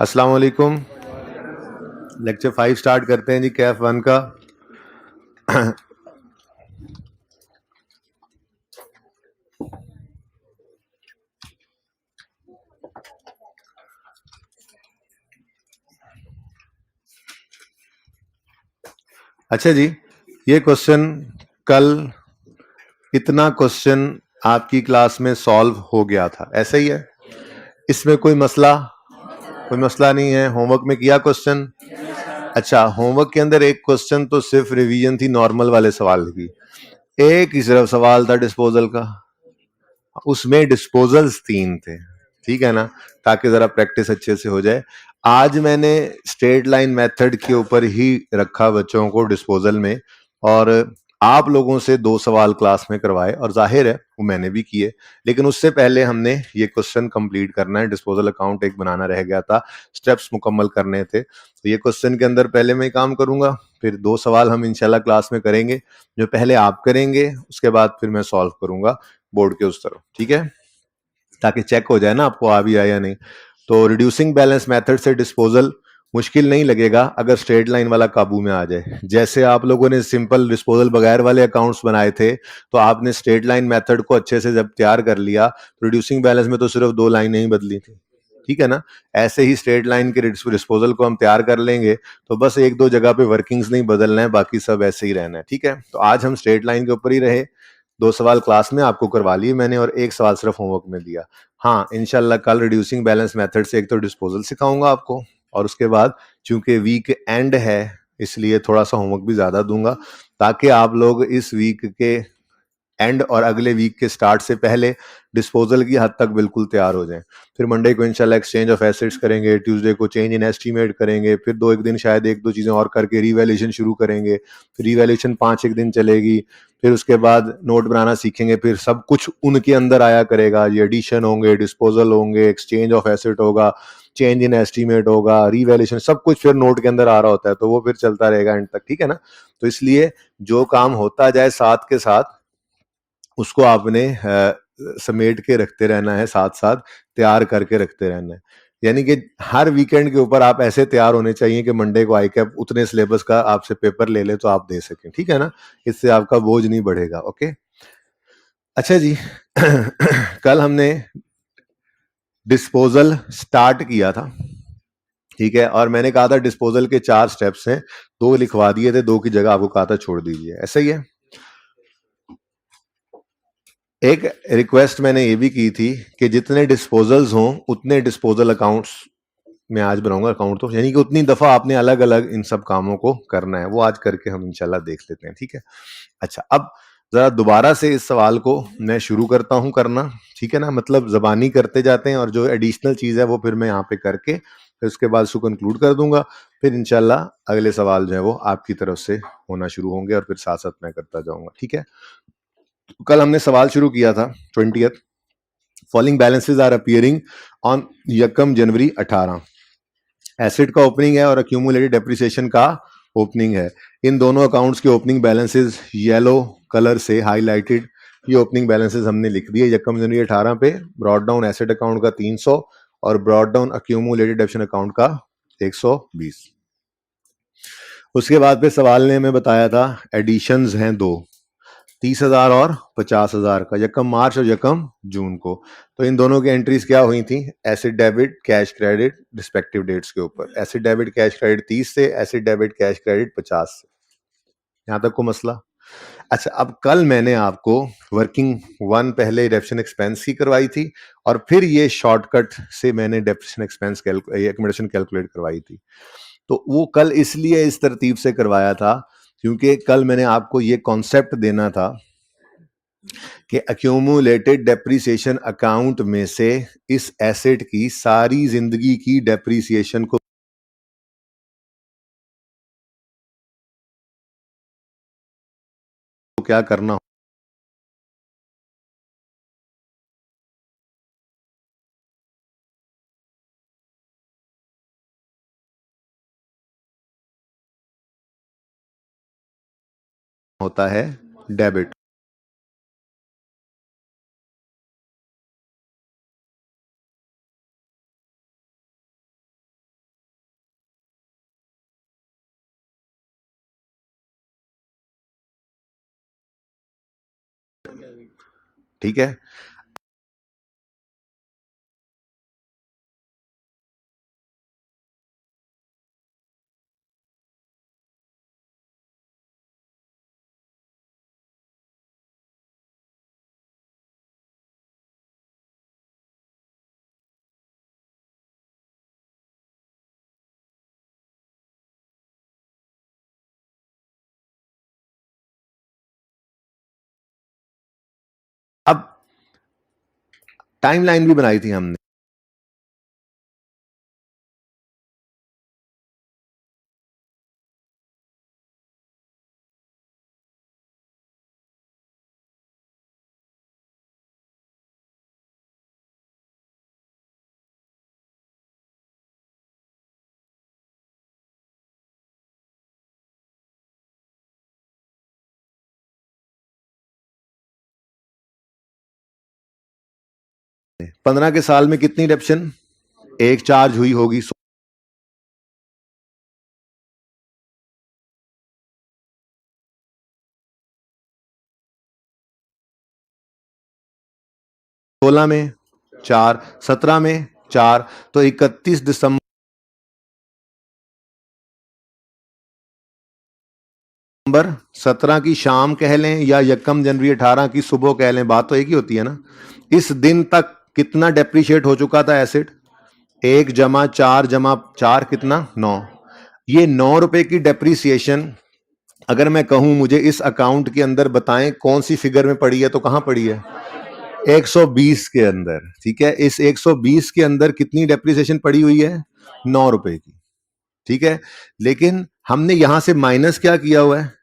अस्सलाम वालेकुम। Lecture 5 start करते हैं जी, कैफ 1 का। अच्छा जी, ये क्वेश्चन कल इतना क्वेश्चन आपकी क्लास में सॉल्व हो गया था, ऐसा ही है? इसमें कोई मसला नहीं है। होमवर्क में किया क्वेश्चन? अच्छा, होमवर्क के अंदर एक क्वेश्चन तो सिर्फ रिवीजन थी नॉर्मल वाले सवाल की, एक ही सिर्फ सवाल था डिस्पोजल का, उसमें डिस्पोजल्स 3 थे, ठीक है ना, ताकि जरा प्रैक्टिस अच्छे से हो जाए। आज मैंने स्ट्रेट लाइन मेथड के ऊपर ही रखा बच्चों को डिस्पोजल में, और आप लोगों से 2 सवाल क्लास में करवाए, और जाहिर है वो मैंने भी किए, लेकिन उससे पहले हमने ये क्वेश्चन कंप्लीट करना है। डिस्पोजल अकाउंट एक बनाना रह गया था, स्टेप्स मुकम्मल करने थे, तो ये क्वेश्चन के अंदर पहले मैं काम करूंगा, फिर 2 सवाल हम इंशाल्लाह क्लास में करेंगे, जो पहले आप करेंगे उसके बाद फिर मैं सॉल्व करूंगा बोर्ड के उस तरफ, ठीक है, ताकि चेक हो जाए ना आपको आ भी आया या नहीं। तो रिड्यूसिंग बैलेंस मेथड से डिस्पोजल मुश्किल नहीं लगेगा अगर स्ट्रेट लाइन वाला काबू में आ जाए। जैसे आप लोगों ने सिंपल डिस्पोजल बगैर वाले अकाउंट्स बनाए थे, तो आपने स्ट्रेट लाइन मेथड को अच्छे से जब तैयार कर लिया, तो रिड्यूसिंग बैलेंस में तो सिर्फ 2 लाइनें ही बदली थी, ठीक है ना। ऐसे ही स्ट्रेट लाइन के डिस्पोजल को हम तैयार कर लेंगे, तो बस 1-2 जगह पे वर्किंग्स नहीं बदलना है, बाकी सब ऐसे ही रहना है, ठीक है। तो आज हम स्ट्रेट लाइन के ऊपर ही रहे। 2 सवाल क्लास में आपको करवा लिए मैंने, और 1 सवाल सिर्फ होमवर्क में दिया। हाँ, इंशाल्लाह कल रिड्यूसिंग बैलेंस मेथड से एक तो डिस्पोजल सिखाऊंगा आपको, और उसके बाद चूंकि वीक एंड है इसलिए थोड़ा सा होमवर्क भी ज्यादा दूंगा, ताकि आप लोग इस वीक के एंड और अगले वीक के स्टार्ट से पहले डिस्पोजल की हद तक बिल्कुल तैयार हो जाएं। फिर मंडे को इंशाल्लाह एक्सचेंज ऑफ एसेट्स करेंगे, ट्यूसडे को चेंज इन एस्टीमेट करेंगे, फिर 2-1 दिन शायद 1-2 चीजें और करके रीवैल्यूएशन शुरू करेंगे, फिर रीवैल्यूएशन 5-1 दिन चलेगी, फिर उसके बाद नोट बनाना सीखेंगे, फिर सब कुछ उनके अंदर आया करेगा, ये एडिशन होंगे, डिस्पोजल होंगे, एक्सचेंज ऑफ एसेट होगा, चेंज इन एस्टीमेट होगा, रीवैल्यूएशन, सब कुछ फिर नोट के अंदर आ रहा होता है, तो वो फिर चलता रहेगा एंड तक, ठीक है ना। तो इसलिए जो काम होता जाए साथ के साथ उसको आपने समेट के रखते रहना है, साथ साथ तैयार करके रखते रहना है। यानी कि हर वीकेंड के ऊपर आप ऐसे तैयार होने चाहिए कि मंडे को आई कैप उतने सिलेबस का आपसे पेपर ले ले तो आप दे सकें, ठीक है ना। इससे आपका बोझ नहीं बढ़ेगा। ओके, अच्छा जी। कल हमने डिस्पोजल स्टार्ट किया था, ठीक है, और मैंने कहा था डिस्पोजल के 4 स्टेप्स हैं, 2 लिखवा दिए थे, 2 की जगह आपको कहा था छोड़ दीजिए, ऐसा ही है। एक रिक्वेस्ट मैंने ये भी की थी कि जितने डिस्पोजल्स हों उतने डिस्पोजल अकाउंट्स में आज बनाऊंगा अकाउंट, तो यानी कि उतनी दफा आपने अलग अलग इन सब कामों को करना है, वो आज करके हम इंशाल्लाह देख लेते हैं, ठीक है। अच्छा, अब जरा दोबारा से इस सवाल को मैं शुरू करता हूं करना, ठीक है ना, मतलब जबानी करते जाते हैं, और जो एडिशनल चीज है वो फिर मैं यहाँ पे करके फिर उसके बाद उसको कंक्लूड कर दूंगा, फिर इंशाल्लाह अगले सवाल जो है वो आपकी तरफ से होना शुरू होंगे, और फिर साथ साथ मैं करता जाऊंगा, ठीक है। तो कल हमने सवाल शुरू किया था 20th, following balances are appearing on यकम जनवरी 18, एसेट का ओपनिंग है और अक्यूमुलेटेड डेप्रिसिएशन का ओपनिंग है। इन दोनों अकाउंट्स के ओपनिंग बैलेंसेस येलो कलर से हाईलाइटेड, ये ओपनिंग बैलेंसेस हमने लिख दिए यकम जनवरी 18 पे। ब्रॉड डाउन एसेट अकाउंट का 300 और brought down accumulated depreciation account का 120। उसके बाद फिर सवाल ने हमें बताया था एडिशंस हैं 2, 30,000 और 50,000 का, यकम मार्च और यकम जून को। तो इन दोनों की एंट्रीज क्या हुई थी, asset debit cash credit respective dates के ऊपर। एसिड डेबिट कैश क्रेडिट 30 से, एसिड डेबिट कैश क्रेडिट 50 से। यहां तक को मसला। अच्छा, अब कल मैंने आपको वर्किंग 1 पहले डेप्रिसिएशन एक्सपेंस की करवाई थी, और फिर ये शॉर्टकट से मैंने डेप्रिसिएशन एक्सपेंस एक्यूमुलेशन कैलकुलेट करवाई थी। तो वो कल इसलिए इस तरतीब से करवाया था क्योंकि कल मैंने आपको ये कॉन्सेप्ट देना था कि अक्यूमुलेटेड डेप्रिसिएशन अकाउंट में से इस एसेट की सारी जिंदगी की डेप्रिसिएशन को क्या करना होता है, डेबिट। ठीक है। अब टाइमलाइन भी बनाई थी हमने। पंद्रह के साल में कितनी डेप्शन एक चार्ज हुई होगी? 16 में 4, 17 में 4, तो 31 दिसंबर 17 की शाम कह लें या यकम जनवरी 18 की सुबह कह लें, बात तो एक ही होती है ना। इस दिन तक कितना डेप्रीशिएट हो चुका था एसिड? 1 जमा 4 जमा 4 कितना? 9। ये 9 रुपए की डेप्रीसिएशन अगर मैं कहूं मुझे इस अकाउंट के अंदर बताएं कौन सी फिगर में पड़ी है, तो कहां पड़ी है? 120 के अंदर। ठीक है, इस 120 के अंदर कितनी डेप्रीसिएशन पड़ी हुई है? 9 रुपए की। ठीक है, लेकिन हमने यहां से माइनस क्या किया हुआ है?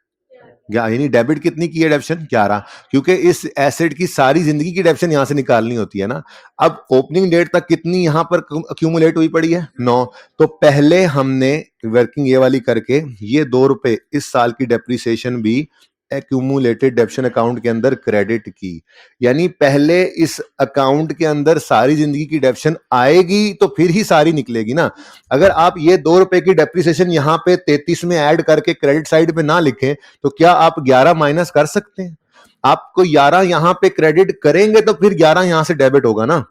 यानी डेबिट कितनी की है डेप्शन? 11, क्योंकि इस एसेट की सारी जिंदगी की डेप्शन यहां से निकालनी होती है ना। अब ओपनिंग डेट तक कितनी यहां पर अक्यूमुलेट हुई पड़ी है? 9। तो पहले हमने वर्किंग ये वाली करके ये 2 रुपए इस साल की डेप्रिसिएशन भी एक्यूमुलेटेड डेप्शन अकाउंट के अंदर क्रेडिट की। यानी पहले इस अकाउंट के अंदर सारी जिंदगी की डेप्शन आएगी तो फिर ही सारी निकलेगी ना। अगर आप ये 2 रुपए की डेप्रिसिएशन यहां पे 33 में ऐड करके क्रेडिट साइड पे ना लिखें तो क्या आप 11 माइनस कर सकते हैं? आपको 11 यहां पे क्रेडिट करेंगे तो फिर 11 यहां से डेबिट होगा ना।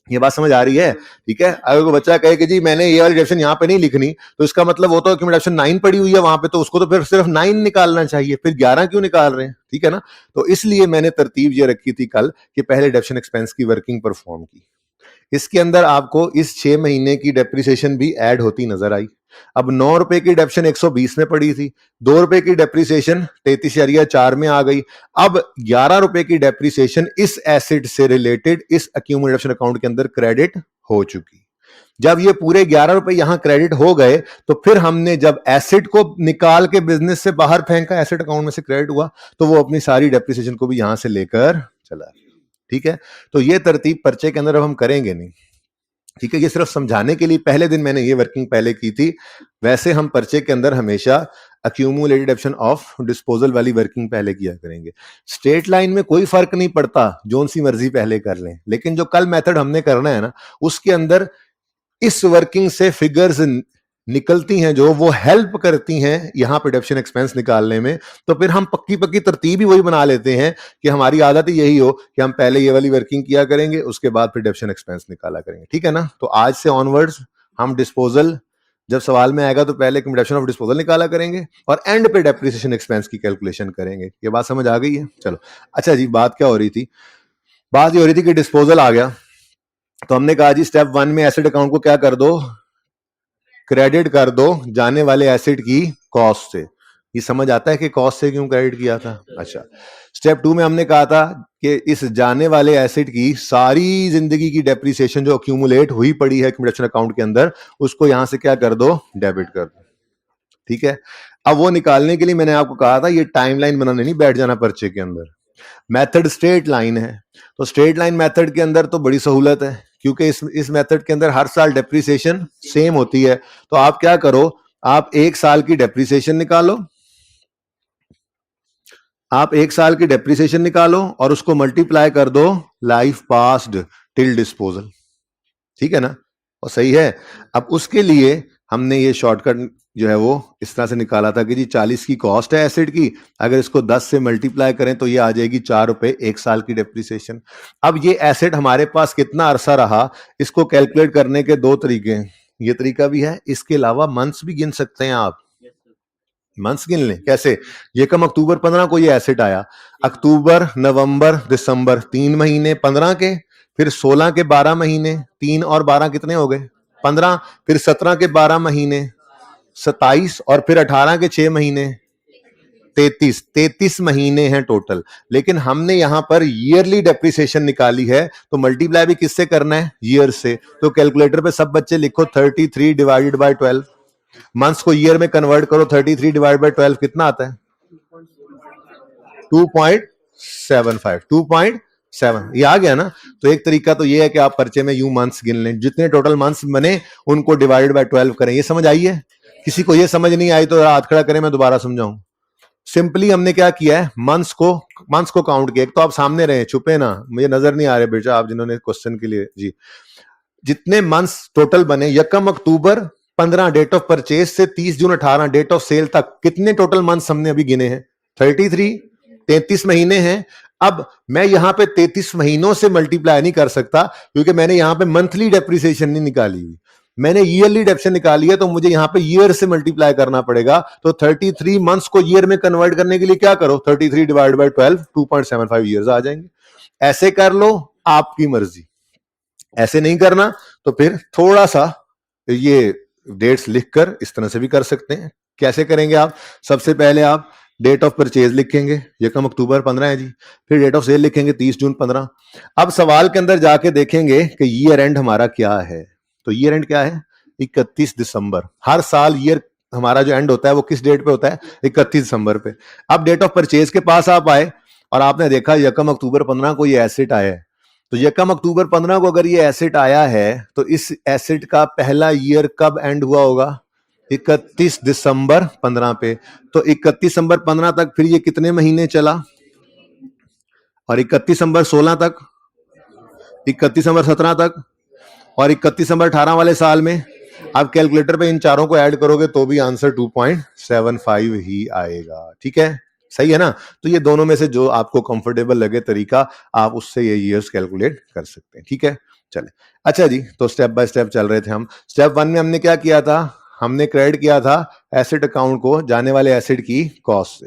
ये बात समझ आ रही है? ठीक है, अगर कोई बच्चा कहे कि जी मैंने ये वाली डेप्शन यहाँ पे नहीं लिखनी, तो इसका मतलब वो तो कि डेप्शन 9 पड़ी हुई है वहां पे, तो उसको तो फिर सिर्फ 9 निकालना चाहिए, फिर 11 क्यों निकाल रहे हैं? ठीक है ना। तो इसलिए मैंने तरतीब ये रखी थी कल कि पहले डेप्शन एक्सपेंस की वर्किंग परफॉर्म की। इसके अंदर आपको इस 6 महीने की डेप्रिसिएशन भी ऐड होती नजर आई। अब 9 रुपए की डेप्शन 120 में पड़ी थी, 2 रुपए की डेप्रिसिएशन 33.4 में आ गई। अब 11 रुपए की डेप्रिसिएशन इस एसिड से रिलेटेड इस अक्यूमुलेशन अकाउंट के अंदर क्रेडिट हो चुकी। जब ये पूरे 11 रुपए यहां क्रेडिट हो गए तो फिर हमने जब एसिड को निकाल के बिजनेस से बाहर फेंका, एसिड अकाउंट में से क्रेडिट हुआ, तो वो अपनी सारी डेप्रिसिएशन को भी यहां से लेकर चला। ठीक है, तो ये तरतीब पर्चे के अंदर अब हम करेंगे नहीं। ठीक है, ये सिर्फ समझाने के लिए पहले दिन मैंने ये वर्किंग पहले की थी। वैसे हम पर्चे के अंदर हमेशा अक्यूमुलेटेड डेप्शन ऑफ डिस्पोजल वाली वर्किंग पहले किया करेंगे। स्ट्रेट लाइन में कोई फर्क नहीं पड़ता, जोन सी मर्जी पहले कर लें, लेकिन जो कल मेथड हमने करना है ना, उसके अंदर इस वर्किंग से फिगर्स निकलती हैं जो वो हेल्प करती हैं यहां पे डेप्शन एक्सपेंस निकालने में। तो फिर हम पक्की पक्की तरतीब ही वही बना लेते हैं कि हमारी आदत ही यही हो कि हम पहले ये वाली वर्किंग किया करेंगे, उसके बाद फिर डेप्शन एक्सपेंस निकाला करेंगे। ठीक है ना। तो आज से ऑनवर्ड्स हम डिस्पोजल जब सवाल में आएगा तो पहले कंप्यूटेशन ऑफ डिस्पोजल निकाला करेंगे और एंड पे डेप्रिसिएशन एक्सपेंस की कैलकुलेशन करेंगे। ये बात समझ आ गई है? चलो अच्छा जी, बात क्या हो रही थी? बात ये हो रही थी कि डिस्पोजल आ गया तो हमने कहा जी स्टेप 1 में एसेट अकाउंट को क्या कर दो? क्रेडिट कर दो जाने वाले एसिड की कॉस्ट से। ये समझ आता है कि कॉस्ट से क्यों क्रेडिट किया था? अच्छा, स्टेप 2 में हमने कहा था कि इस जाने वाले एसिड की सारी जिंदगी की डेप्रिसिएशन जो अक्यूमुलेट हुई पड़ी है कंप्यूटेशन अकाउंट के अंदर, उसको यहां से क्या कर दो? डेबिट कर दो। ठीक है, अब वो निकालने के लिए मैंने आपको कहा था ये टाइमलाइन बनाने नहीं बैठ जाना पर्चे के अंदर। मेथड स्ट्रेट लाइन है, तो स्ट्रेट लाइन मेथड के अंदर तो बड़ी सहूलत है क्योंकि इस मेथड के अंदर हर साल डेप्रिसिएशन सेम होती है। तो आप क्या करो, आप एक साल की डेप्रिसिएशन निकालो, आप एक साल की डेप्रिसिएशन निकालो और उसको मल्टीप्लाई कर दो लाइफ पास्ड टिल डिस्पोजल। ठीक है ना, और सही है। अब उसके लिए हमने ये शॉर्टकट जो है वो इस तरह से निकाला था कि जी 40 की कॉस्ट है एसिड की, अगर इसको 10 से मल्टीप्लाई करें तो ये आ जाएगी 4 रुपए 1 साल की डेप्रिसिएशन। अब ये एसिड हमारे पास कितना अरसा रहा, इसको कैलकुलेट करने के दो तरीके हैं। ये तरीका भी है, इसके अलावा मंथ्स भी गिन सकते हैं आप, मंथ्स गिन लें। कैसे? ये कम अक्टूबर 15 को ये एसिड आया, अक्टूबर नवंबर दिसंबर 3 महीने 15 के, फिर 16 के 12 महीने, 3 और 12 कितने हो गए 15, फिर 17 के 12 महीने 27, और फिर 18 के 6 महीने 33 महीने हैं टोटल। लेकिन हमने यहां पर ईयरली डेप्रिसिएशन निकाली है, तो मल्टीप्लाई भी किससे करना है? ईयर से। तो कैलकुलेटर पे सब बच्चे लिखो 33 डिवाइडेड बाय 12, मंथ्स को ईयर में कन्वर्ट करो, 33 डिवाइड बाय 12 कितना आता है? 2.75, 2.7, ये आ गया ना। तो एक तरीका तो ये है कि आप पर्चे में यूं मंथ्स गिन लें, जितने टोटल मंथ्स बने उनको डिवाइडेड बाय 12 करें। ये समझ आई है? किसी को ये समझ नहीं आई तो हाथ खड़ा करें, मैं दोबारा समझाऊं। सिंपली हमने क्या किया है, मंथ्स को काउंट किया। एक तो आप सामने रहे, छुपे ना, मुझे नजर नहीं आ रहे बेटा आप जिन्होंने क्वेश्चन के लिए जी। जितने मंथ्स टोटल बने, यकम अक्टूबर 15 डेट ऑफ परचेज से 30 जून 18 डेट ऑफ सेल तक, कितने टोटल मंथ्स हमने अभी गिने हैं? 33, 33 महीने हैं। अब मैं यहां पे 33 महीनों से मल्टीप्लाई नहीं कर सकता, क्योंकि मैंने यहां पे मंथली डेप्रिसिएशन नहीं निकाली हुई, मैंने ईयरली डेप्रिसिएशन निकाली है, तो मुझे यहां पे ईयर से मल्टीप्लाई करना पड़ेगा। तो 33 मंथ्स को ईयर में कन्वर्ट करने के लिए क्या करो, 33 डिवाइड बाय 12, 2.75 ईयर्स आ जाएंगे। ऐसे कर लो, आपकी मर्जी। ऐसे नहीं करना तो फिर थोड़ा सा ये डेट्स लिखकर इस तरह से भी कर सकते हैं। कैसे करेंगे आप? सबसे पहले आप डेट ऑफ परचेज लिखेंगे, यकम अक्टूबर 15 है जी, फिर डेट ऑफ सेल लिखेंगे 30 जून 15। अब सवाल के अंदर जाके देखेंगे कि ईयर एंड हमारा क्या है। तो ईयर एंड क्या है? 31 दिसंबर। हर साल ईयर हमारा जो एंड होता है वो किस डेट पे होता है? 31 दिसंबर पे। अब डेट ऑफ परचेज के पास आप आए और आपने देखा यकम अक्टूबर 15 को ये एसेट आया है। तो यकम अक्टूबर 15 को अगर ये एसेट आया है तो इस एसेट का पहला ईयर कब एंड हुआ होगा? 31 दिसंबर 15 पे। तो 31 दिसंबर 15 तक फिर ये कितने महीने चला? और 31 दिसंबर 16 तक, 31 दिसंबर 17 तक, और 31 दिसंबर 18 वाले साल में। आप कैलकुलेटर पे इन चारों को ऐड करोगे तो भी आंसर 2.75 ही आएगा। ठीक है, सही है ना? तो ये दोनों में से जो आपको कंफर्टेबल लगे तरीका, आप उससे ये ईयर्स कैलकुलेट कर सकते हैं। ठीक है, चले। अच्छा जी, तो स्टेप बाय स्टेप चल रहे थे हम। स्टेप 1 में हमने क्या किया था? हमने क्रेडिट किया था एसेट अकाउंट को जाने वाले एसेट की कॉस्ट से।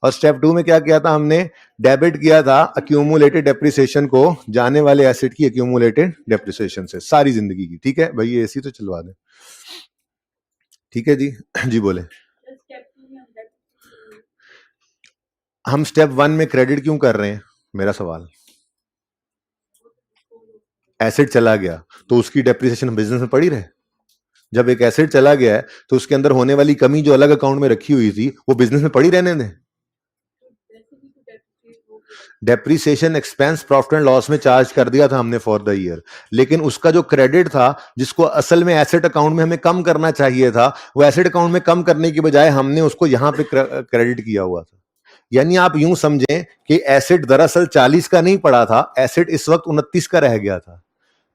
और स्टेप 2 में क्या किया था? हमने डेबिट किया था अक्यूमुलेटेड डेप्रिसिएशन को जाने वाले एसेट की अक्यूमुलेटेड डेप्रिसिएशन से सारी जिंदगी की। ठीक है भाई, ये एसी तो चलवा दें। ठीक है जी, जी बोले। हम स्टेप 1 में क्रेडिट क्यों कर रहे हैं? मेरा सवाल, एसेट चला गया तो उसकी डेप्रिसिएशन बिजनेस में पड़ी रहे। जब एक एसेट चला गया है तो उसके अंदर होने वाली कमी जो अलग अकाउंट में रखी हुई थी वो बिजनेस में पड़ी रहने दें। Depreciation expense profit and loss में चार्ज कर दिया था हमने फॉर द ईयर, लेकिन उसका जो क्रेडिट था जिसको असल में एसेट अकाउंट में हमें कम करना चाहिए था, वो एसेट अकाउंट में कम करने की बजाय हमने उसको यहां पे क्रेडिट किया हुआ था। यानी आप यूं समझें कि एसेट दरअसल 40 का नहीं पड़ा था, एसेट इस वक्त 29 का रह गया था।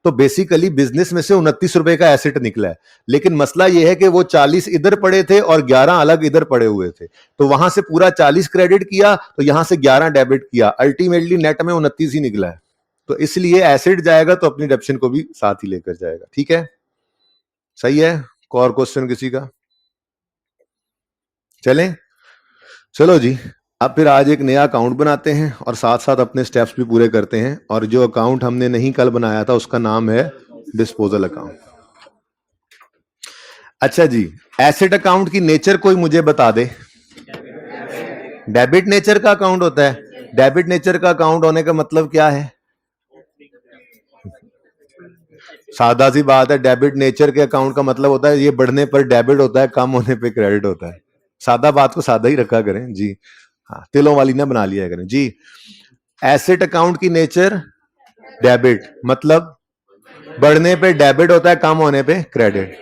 तो बेसिकली बिजनेस में से 29 रुपए का एसेट निकला है, लेकिन मसला यह है कि वो 40 इधर पड़े थे और 11 अलग इधर पड़े हुए थे। तो वहां से पूरा 40 क्रेडिट किया, तो यहां से 11 डेबिट किया, अल्टीमेटली नेट में 29 ही निकला है। तो इसलिए एसेट जाएगा तो अपनी डेप्शन को भी साथ ही लेकर जाएगा। ठीक है, सही है। और क्वेश्चन किसी का? चलें, चलो जी। अब फिर आज एक नया अकाउंट बनाते हैं और साथ साथ अपने स्टेप्स भी पूरे करते हैं। और जो अकाउंट हमने नहीं कल बनाया था उसका नाम है डिस्पोजल अकाउंट। अच्छा जी, एसेट अकाउंट की नेचर कोई मुझे बता दे। डेबिट नेचर का अकाउंट होता है। डेबिट नेचर का अकाउंट होने का मतलब क्या है? सादा सी बात है, डेबिट नेचर के अकाउंट का मतलब होता है ये बढ़ने पर डेबिट होता है, कम होने पे क्रेडिट होता है। सादा बात को सादा ही रखा करें जी। हाँ, तिलों वाली ना बना लिया करें जी। एसेट अकाउंट की नेचर डेबिट, मतलब बढ़ने पे डेबिट होता है, कम होने पे क्रेडिट।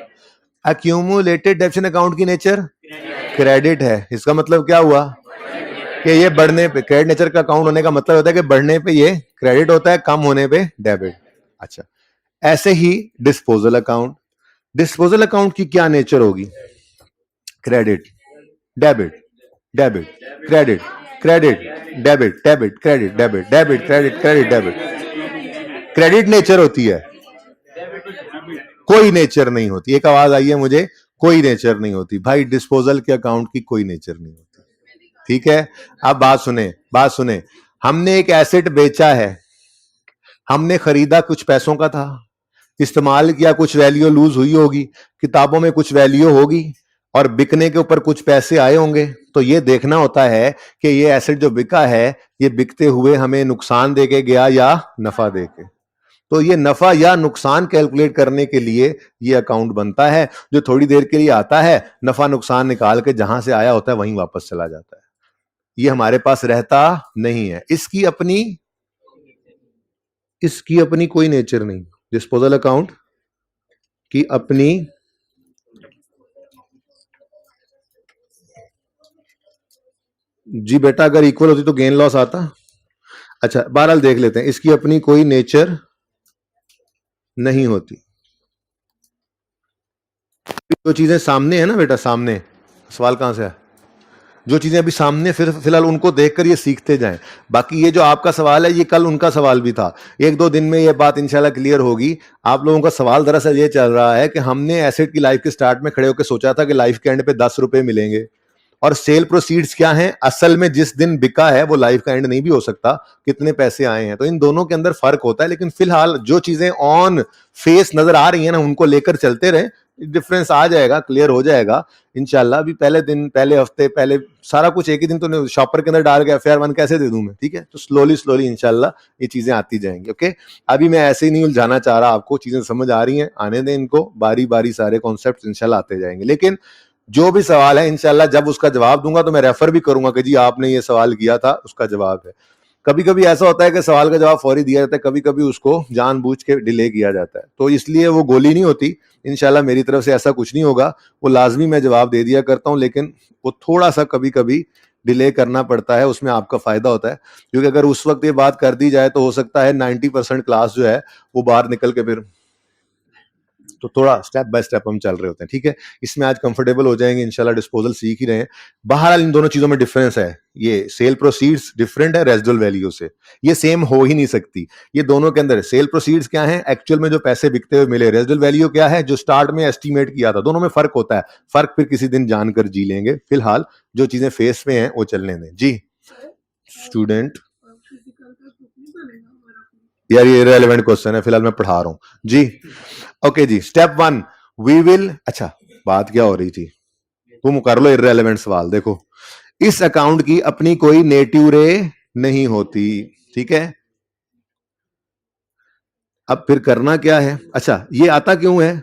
अक्यूमुलेटेड डेप्शन अकाउंट की नेचर क्रेडिट है। इसका मतलब क्या हुआ कि ये बढ़ने पे, क्रेडिट नेचर का अकाउंट होने का मतलब होता है कि बढ़ने पे ये क्रेडिट होता है, कम होने पे डेबिट। अच्छा, ऐसे ही डिस्पोजल अकाउंट। डिस्पोजल अकाउंट की क्या नेचर होगी? Credit, debit, debit, credit, credit, debit, debit, credit, debit, debit, credit, credit, debit. Credit nature होती है, कोई नेचर नहीं होती। एक आवाज आई है मुझे, कोई नेचर नहीं होती भाई, डिस्पोजल के अकाउंट की कोई नेचर नहीं होती। ठीक है, अब बात सुने, बात सुने। हमने एक एसेट बेचा है, हमने खरीदा कुछ पैसों का था, इस्तेमाल किया, कुछ वैल्यू लूज हुई होगी, किताबों में कुछ वैल्यू होगी, और बिकने के ऊपर कुछ पैसे आए होंगे। तो ये देखना होता है कि ये एसेट जो बिका है, ये बिकते हुए हमें नुकसान देके गया या नफा देके। तो ये नफा या नुकसान कैलकुलेट करने के लिए ये अकाउंट बनता है, जो थोड़ी देर के लिए आता है, नफा नुकसान निकाल के जहां से आया होता है वहीं वापस चला जाता है। ये हमारे पास रहता नहीं है। इसकी अपनी कोई नेचर नहीं। डिस्पोजल अकाउंट की अपनी जी बेटा, अगर इक्वल होती तो गेन लॉस आता। अच्छा, बहरहाल देख लेते हैं। इसकी अपनी कोई नेचर नहीं होती। जो चीजें सामने है ना बेटा, सामने, सवाल कहां से है, जो चीजें अभी सामने, फिर फिलहाल उनको देखकर ये सीखते जाएं। बाकी ये जो आपका सवाल है, ये कल उनका सवाल भी था। एक दो दिन में ये बात इंशाल्लाह क्लियर होगी। आप लोगों का सवाल दरअसल ये चल रहा है कि हमने एसेट की लाइफ के स्टार्ट में खड़े होकर सोचा था कि लाइफ के एंड पे 10 रुपए मिलेंगे, और सेल प्रोसीड्स क्या हैं, असल में जिस दिन बिका है वो लाइफ का एंड नहीं भी हो सकता, कितने पैसे आए हैं। तो इन दोनों के अंदर फर्क होता है। लेकिन फिलहाल जो चीजें ऑन फेस नजर आ रही है ना, उनको लेकर चलते रहे, डिफरेंस आ जाएगा, क्लियर हो जाएगा इंशाल्लाह। अभी पहले दिन, पहले हफ्ते, पहले सारा कुछ एक ही दिन तो शॉपर के अंदर डाल के FIR 1 कैसे दे दूं मैं, ठीक है। तो स्लोली स्लोली इंशाल्लाह ये चीजें आती जाएंगी। ओके, अभी मैं ऐसे ही नहीं उलझाना चाह रहा आपको, चीजें समझ आ रही हैं, आने दें इनको, बारी बारी सारे कॉन्सेप्ट इंशाल्लाह आते जाएंगे। लेकिन जो भी सवाल है इंशाल्लाह जब उसका जवाब दूंगा तो मैं रेफर भी करूंगा कि जी आपने ये सवाल किया था, उसका जवाब है। कभी कभी ऐसा होता है कि सवाल का जवाब फौरी दिया जाता है, कभी कभी उसको जानबूझ के डिले किया जाता है, तो इसलिए वो गोली नहीं होती। इंशाल्लाह मेरी तरफ से ऐसा कुछ नहीं होगा, वो लाजमी मैं जवाब दे दिया करता हूं, लेकिन वो थोड़ा सा कभी कभी डिले करना पड़ता है, उसमें आपका फायदा होता है। क्योंकि अगर उस वक्त ये बात कर दी जाए तो हो सकता है 90% क्लास जो है वो बाहर निकल के फिर, तो थोड़ा स्टेप बाय स्टेप हम चल रहे होते हैं। ठीक है, इसमें आज कंफर्टेबल हो जाएंगे इंशाल्लाह, डिस्पोजल सीख ही रहे हैं। बहरहाल इन दोनों चीजों में डिफरेंस है। ये सेल प्रोसीड्स डिफरेंट है रेजिडुअल वैल्यू से, ये सेम हो ही नहीं सकती। ये दोनों के अंदर सेल प्रोसीड्स क्या है, एक्चुअल में जो पैसे बिकते हुए मिले, रेजिडुअल वैल्यू क्या है, जो स्टार्ट में एस्टिमेट किया था। दोनों में फर्क होता है, फर्क फिर किसी दिन जानकर जी लेंगे। फिलहाल जो चीजें फेस में हैं वो चलने दें। जी स्टूडेंट, यार ये इररिलेवेंट क्वेश्चन है, फिलहाल मैं पढ़ा रहा हूं जी। ओके जी, स्टेप 1 वी विल, अच्छा बात क्या हो रही थी, तुम कर लो इररिलेवेंट सवाल। देखो, इस अकाउंट की अपनी कोई नेटिव रे नहीं होती, ठीक है। अब फिर करना क्या है, अच्छा ये आता क्यों है,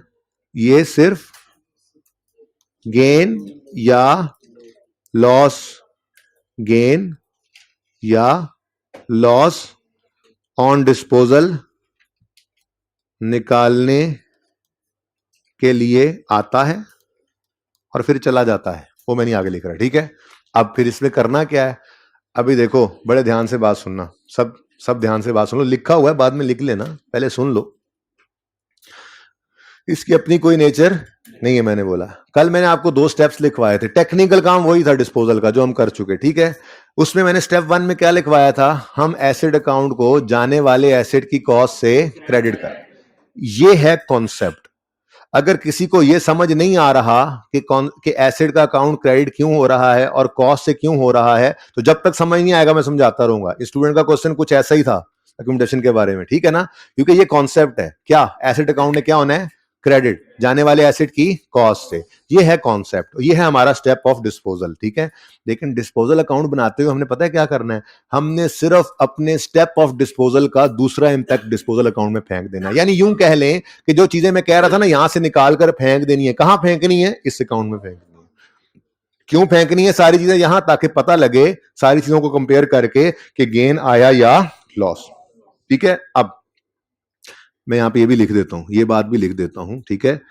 ये सिर्फ गेन या लॉस, गेन या लॉस ऑन डिस्पोजल निकालने के लिए आता है और फिर चला जाता है, वो मैं नहीं आगे लिख रहा, ठीक है। अब फिर इसमें करना क्या है, अभी देखो बड़े ध्यान से बात सुनना, सब ध्यान से बात सुन लो, लिखा हुआ है बाद में लिख लेना, पहले सुन लो। इसकी अपनी कोई नेचर नहीं है, मैंने बोला। कल मैंने आपको 2 स्टेप्स लिखवाए थे, टेक्निकल काम वही था डिस्पोजल का जो हम कर चुके, ठीक है। उसमें मैंने स्टेप 1 में क्या लिखवाया था, हम एसेट अकाउंट को जाने वाले एसेट की कॉस्ट से क्रेडिट कर, ये है कॉन्सेप्ट। अगर किसी को यह समझ नहीं आ रहा कि एसेट का अकाउंट क्रेडिट क्यों हो रहा है और कॉस्ट से क्यों हो रहा है, तो जब तक समझ नहीं आएगा मैं समझाता रहूंगा। स्टूडेंट का क्वेश्चन कुछ ऐसा ही था अकोमोडेशन के बारे में, ठीक है ना। क्योंकि ये कॉन्सेप्ट है, क्या एसेट अकाउंट में क्या होना है, क्रेडिट, जाने वाले एसेट की कॉस्ट से। ये है कॉन्सेप्ट, ये है हमारा स्टेप ऑफ डिस्पोजल, ठीक है। लेकिन डिस्पोजल अकाउंट बनाते हुए हमने पता है क्या करना है, हमने सिर्फ अपने स्टेप ऑफ डिस्पोजल का दूसरा इंपैक्ट डिस्पोजल अकाउंट में फेंक देना है। यानी यूं कह लें कि जो चीजें मैं कह रहा था ना यहां से निकाल कर फेंक देनी है, कहां फेंकनी है, इस अकाउंट में फेंकनी है। क्यों फेंकनी है सारी चीजें यहां, ताकि पता लगे सारी चीजों को कंपेयर करके कि गेन आया या लॉस, ठीक है। अब मैं यहां पे ये भी लिख देता हूं, ये बात भी लिख देता हूं, ठीक है।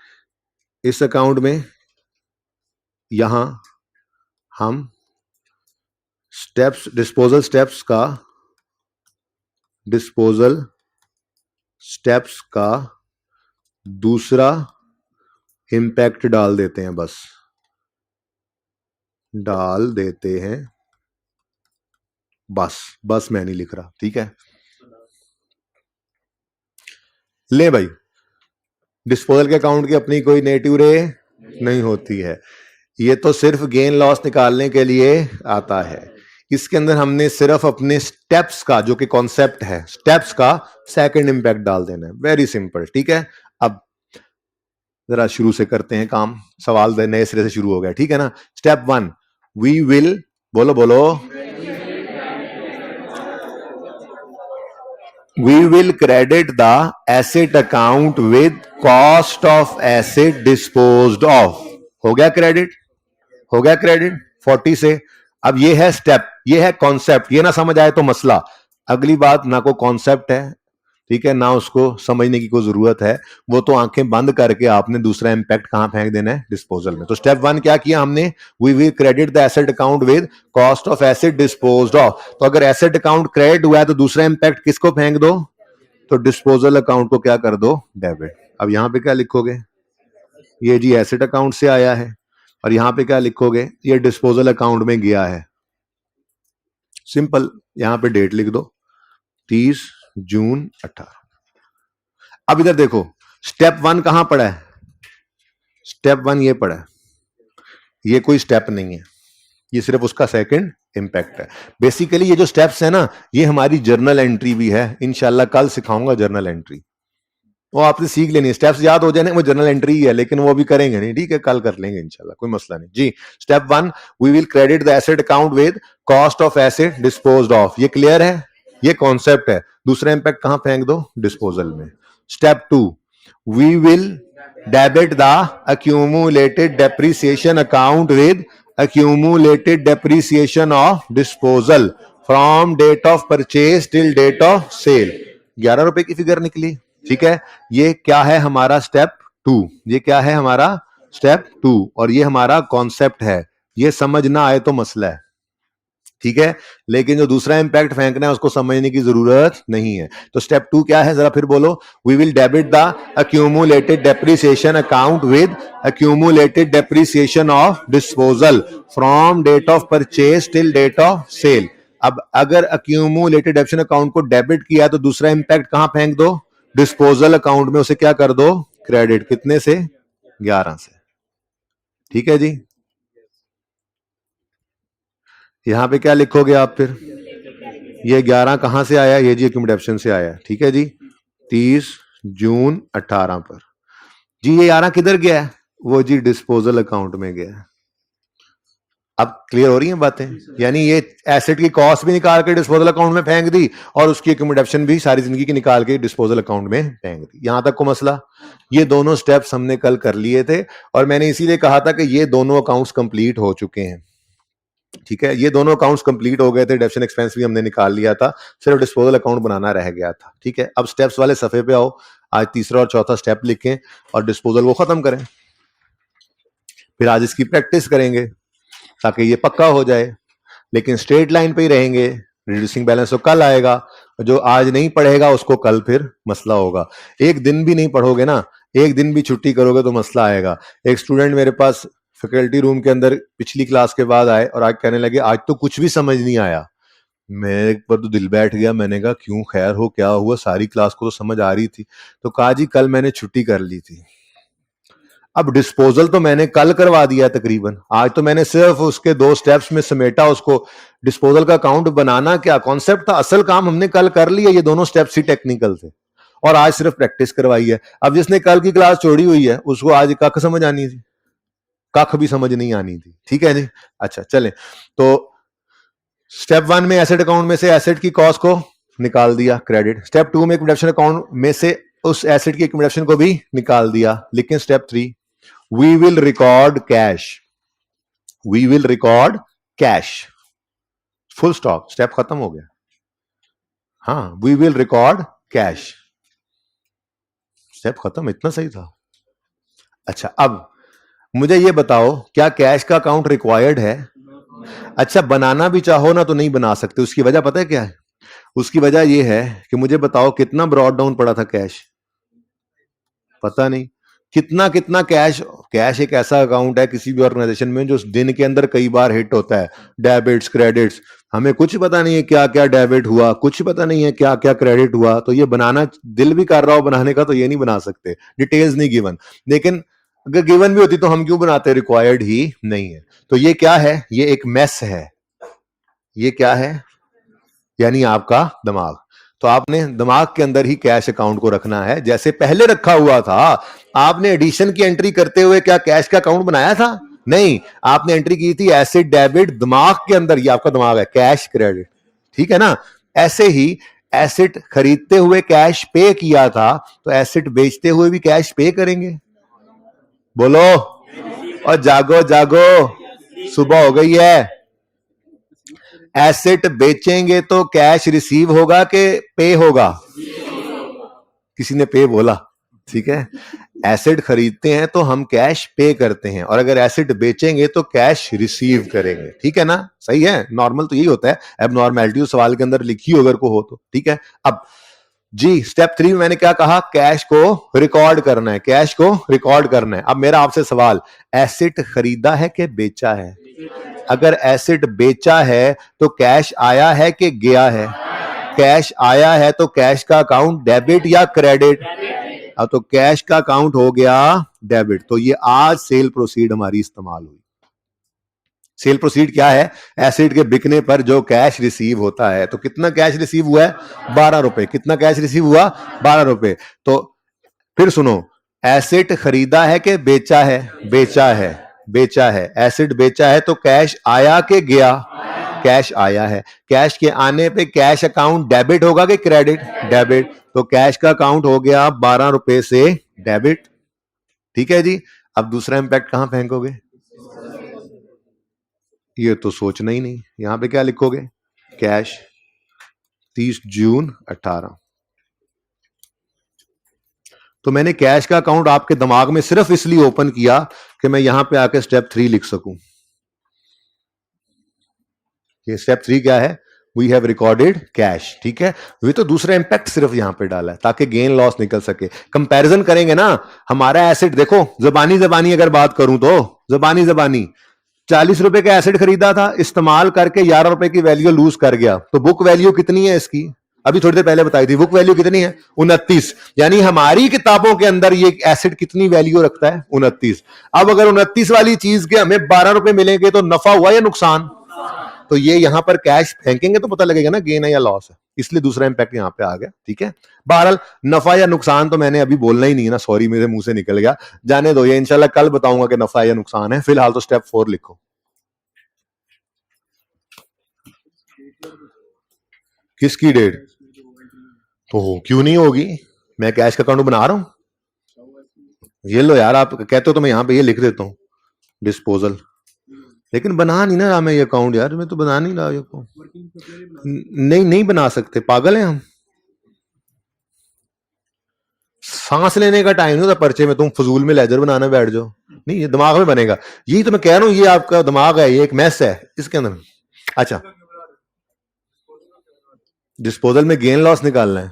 इस अकाउंट में यहां हम स्टेप्स, डिस्पोजल स्टेप्स का दूसरा इंपैक्ट डाल देते हैं बस। डाल देते हैं, बस मैं नहीं लिख रहा, ठीक है। ले भाई, डिस्पोजल के अकाउंट की अपनी कोई नेगेटिव रे नहीं होती है, ये तो सिर्फ गेन लॉस निकालने के लिए आता है। इसके अंदर हमने सिर्फ अपने स्टेप्स का, जो कि कॉन्सेप्ट है, स्टेप्स का सेकंड इंपैक्ट डाल देना है, वेरी सिंपल, ठीक है। अब जरा शुरू से करते हैं काम, सवाल नए सिरे से शुरू हो गया, ठीक है ना। स्टेप 1, वी विल, बोलो बोलो, we will credit the asset account with cost of asset disposed of। हो गया क्रेडिट, हो गया क्रेडिट 40 से। अब ये है स्टेप, ये है कॉन्सेप्ट, ये ना समझ आए तो मसला। अगली बात, ना को कॉन्सेप्ट है, ठीक है, ना उसको समझने की कोई जरूरत है, वो तो आंखें बंद करके आपने दूसरा इंपैक्ट कहां फेंक देना है, डिस्पोजल में। तो स्टेप 1 क्या किया हमने, we will credit the asset account with cost of asset disposed of. तो अगर एसेट अकाउंट क्रेडिट हुआ है तो दूसरा इंपैक्ट किसको फेंक दो, तो डिस्पोजल अकाउंट को क्या कर दो, डेबिट। अब यहां पे क्या लिखोगे, ये जी एसेट अकाउंट से आया है, और यहां पे क्या लिखोगे, ये डिस्पोजल अकाउंट में गया है। सिंपल, यहां पे डेट लिख दो 30 जून 18। अब इधर देखो, स्टेप 1 कहां पड़ा है, स्टेप 1 ये पड़ा है, ये कोई स्टेप नहीं है, ये सिर्फ उसका सेकंड इंपैक्ट है। बेसिकली ये जो स्टेप्स है ना, ये हमारी जर्नल एंट्री भी है, इंशाल्लाह कल सिखाऊंगा जर्नल एंट्री, वो आपने सीख लेनी है, स्टेप्स याद हो जाने, वो जर्नल एंट्री ही है, लेकिन वो भी करेंगे नहीं, ठीक है, कल कर लेंगे इंशाल्लाह, कोई मसला नहीं जी। Step 1, we will credit the asset account with cost of asset disposed of, ये क्लियर है, ये कॉन्सेप्ट है। दूसरा इंपैक्ट कहां फेंक दो, डिस्पोजल में। Step 2, we will debit the accumulated depreciation account with accumulated depreciation of disposal from date of purchase till date of sale। 11 रुपए की फिगर निकली, ठीक है। ये क्या है हमारा स्टेप 2, ये क्या है हमारा स्टेप 2, और ये हमारा कॉन्सेप्ट है, ये समझ ना आए तो मसला है, ठीक है। लेकिन जो दूसरा इंपैक्ट फेंकना है उसको समझने की जरूरत नहीं है। तो स्टेप 2 क्या है, जरा फिर बोलो, we will debit the accumulated depreciation account with accumulated depreciation of disposal from date of purchase till date of sale। अब अगर accumulated depreciation account को डेबिट किया तो दूसरा इंपैक्ट कहां फेंक दो, डिस्पोजल अकाउंट में, उसे क्या कर दो, क्रेडिट। कितने से, 11 से, ठीक है जी। यहां पे क्या लिखोगे आप फिर, ये 11 कहां से आया, ये जी एक्यूमुलेशन से आया, ठीक है जी, 30 जून 18 पर। जी ये 11 किधर गया है, वो जी डिस्पोजल अकाउंट में गया है। अब क्लियर हो रही हैं बातें, यानी ये एसेट की कॉस्ट भी निकाल के डिस्पोजल अकाउंट में फेंक दी, और उसकी एक्यूमुलेशन भी सारी जिंदगी की निकाल के डिस्पोजल अकाउंट में फेंक दी। यहां तक को मसला, ये दोनों स्टेप्स हमने कल कर लिए थे, और मैंने इसीलिए कहा था कि ये दोनों अकाउंट्स कंप्लीट हो चुके हैं, ठीक है। ये दोनों अकाउंट्स कंप्लीट हो गए थे, डेबिट एक्सपेंस भी हमने निकाल लिया था, सिर्फ डिस्पोजल अकाउंट बनाना रह गया था, ठीक है। अब स्टेप्स वाले सफे पे आओ, आज तीसरा और चौथा स्टेप लिखें और डिस्पोजल को खत्म करें, फिर आज इसकी प्रैक्टिस करेंगे ताकि ये पक्का हो जाए। लेकिन स्ट्रेट लाइन पे ही रहेंगे, रिड्यूसिंग बैलेंस तो कल आएगा, जो आज नहीं पढ़ेगा उसको कल फिर मसला होगा। एक दिन भी नहीं पढ़ोगे ना, एक दिन भी छुट्टी करोगे तो मसला आएगा। एक स्टूडेंट मेरे पास फैकल्टी रूम के अंदर पिछली क्लास के बाद आए और आज कहने लगे आज तो कुछ भी समझ नहीं आया। मेरे पर तो दिल बैठ गया, मैंने कहा क्यों, खैर हो, क्या हुआ, सारी क्लास को तो समझ आ रही थी। तो कहा जी कल मैंने छुट्टी कर ली थी। अब डिस्पोजल तो मैंने कल करवा दिया तकरीबन, आज तो मैंने सिर्फ उसके 2 स्टेप्स में समेटा उसको। डिस्पोजल का अकाउंट बनाना क्या कॉन्सेप्ट था, असल काम हमने कल कर लिया, ये दोनों स्टेप्स ही टेक्निकल थे, और आज सिर्फ प्रैक्टिस करवाई है। अब जिसने कल की क्लास छोड़ी हुई है उसको आज कख समझ आनी थी, कख भी समझ नहीं आनी थी, ठीक है जी। अच्छा चलें, तो स्टेप 1 में एसेट अकाउंट में से एसेट की कॉस्ट को निकाल दिया, क्रेडिट। स्टेप 2 में एक्यूमुलेशन अकाउंट में से उस एसेट की एक्यूमुलेशन को भी निकाल दिया। लेकिन step 3, we will record cash, we will record cash, full stop, step खत्म हो गया। हाँ, we will record cash, step खत्म, इतना सही था। अच्छा अब मुझे ये बताओ, क्या कैश का अकाउंट रिक्वायर्ड है? अच्छा, बनाना भी चाहो ना तो नहीं बना सकते, उसकी वजह पता है क्या है? उसकी वजह यह है कि मुझे बताओ कितना ब्रॉड डाउन पड़ा था कैश, पता नहीं, कितना कितना कैश, कैश एक ऐसा अकाउंट है किसी भी ऑर्गेनाइजेशन में जो दिन के अंदर कई बार हिट होता है, डेबिट्स क्रेडिट्स, हमें कुछ पता नहीं है क्या क्या डेबिट हुआ, कुछ पता नहीं है क्या क्या क्रेडिट हुआ, तो ये बनाना दिल भी कर रहा हो बनाने का तो ये नहीं बना सकते, डिटेल्स नहीं गिवन। लेकिन अगर गिवन भी होती तो हम क्यों बनाते, रिक्वायर्ड ही नहीं है। तो ये क्या है, ये एक मेस है। ये क्या है, यानी आपका दिमाग। तो आपने दिमाग के अंदर ही कैश अकाउंट को रखना है जैसे पहले रखा हुआ था। आपने एडिशन की एंट्री करते हुए क्या कैश का अकाउंट बनाया था? नहीं, आपने एंट्री की थी एसेट डेबिट दिमाग के अंदर, ये आपका दिमाग है, कैश क्रेडिट, ठीक है ना। ऐसे ही एसेट खरीदते हुए कैश पे किया था, तो एसेट बेचते हुए भी कैश पे करेंगे। बोलो, और जागो जागो, सुबह हो गई है। एसेट बेचेंगे तो कैश रिसीव होगा कि पे होगा? किसी ने पे बोला, ठीक है। एसेट खरीदते हैं तो हम कैश पे करते हैं, और अगर एसेट बेचेंगे तो कैश रिसीव करेंगे, ठीक है ना। सही है, नॉर्मल तो यही होता है। अब नॉर्मैलिटी सवाल के अंदर लिखी हो अगर को हो तो, ठीक है। अब जी स्टेप 3 में मैंने क्या कहा, कैश को रिकॉर्ड करना है, कैश को रिकॉर्ड करना है। अब मेरा आपसे सवाल, एसेट खरीदा है कि बेचा है? अगर एसेट बेचा है तो कैश आया है कि गया है? कैश आया है तो कैश का अकाउंट डेबिट या क्रेडिट? अब तो कैश का अकाउंट हो गया डेबिट, तो ये आज सेल प्रोसीड हमारी इस्तेमाल हुई। सेल प्रोसीड क्या है, एसेट के बिकने पर जो कैश रिसीव होता है। तो कितना कैश रिसीव हुआ है? 12 रुपए। कितना कैश रिसीव हुआ? 12 रुपए। तो फिर सुनो, एसेट खरीदा है कि बेचा है? बेचा है, बेचा है। एसेट बेचा है तो कैश आया कि गया? कैश आया है। कैश के आने पे कैश अकाउंट डेबिट होगा कि क्रेडिट? डेबिट। तो कैश का अकाउंट हो गया 12 रुपए से डेबिट, ठीक है जी। अब दूसरा इंपैक्ट कहां फेंकोगे? ये तो सोचना ही नहीं। यहां पे क्या लिखोगे? कैश 30 जून 18। तो मैंने कैश का अकाउंट आपके दिमाग में सिर्फ इसलिए ओपन किया कि मैं यहां पे आके स्टेप 3 लिख सकूं। ये स्टेप 3 क्या है? वी हैव रिकॉर्डेड कैश, ठीक है। वे तो दूसरा इंपैक्ट सिर्फ यहां पे डाला है ताकि गेन लॉस निकल सके। कंपैरिजन करेंगे ना, हमारा एसेट देखो, जबानी जबानी अगर बात करूं तो जबानी जबानी 40 रुपए का एसेट खरीदा था, इस्तेमाल करके 11 रुपए की वैल्यू लूज कर गया, तो बुक वैल्यू कितनी है इसकी? अभी थोड़ी देर पहले बताई थी, बुक वैल्यू कितनी है? 29। यानी हमारी किताबों के अंदर ये एसेट कितनी वैल्यू रखता है? 29। अब अगर 29 वाली चीज के हमें 12 रुपए मिलेंगे तो नफा हुआ या नुकसान? तो ये यहां पर कैश फेंकेंगे तो पता लगेगा ना गेन है या लॉस है, इसलिए दूसरा इंपैक्ट यहां पे आ गया, ठीक है। बहरहाल नफा या नुकसान तो मैंने अभी बोलना ही नहीं है ना, सॉरी मेरे मुंह से निकल गया, जाने दो, ये इंशाल्लाह कल बताऊंगा कि नफा या नुकसान है। फिलहाल तो स्टेप 4 लिखो। किसकी डेट? तो क्यों नहीं होगी, मैं कैश का अकाउंट बना रहा हूं। ये लो यार, आप कहते हो तो मैं यहां पे ये लिख देता हूं, डिस्पोजल। लेकिन बना नहीं ना रहा मैं ये अकाउंट यार, मैं तो बना नहीं रहा ये अकाउंट। नहीं नहीं बना सकते, पागल हैं हम। सांस लेने का टाइम नहीं होता पर्चे में, तुम फजूल में लेजर बनाना बैठ जाओ। नहीं, ये दिमाग में बनेगा। यही तो मैं कह रहा हूं, ये आपका दिमाग है, ये एक मैस है इसके अंदर। अच्छा, डिस्पोजल में गेन लॉस निकालना है।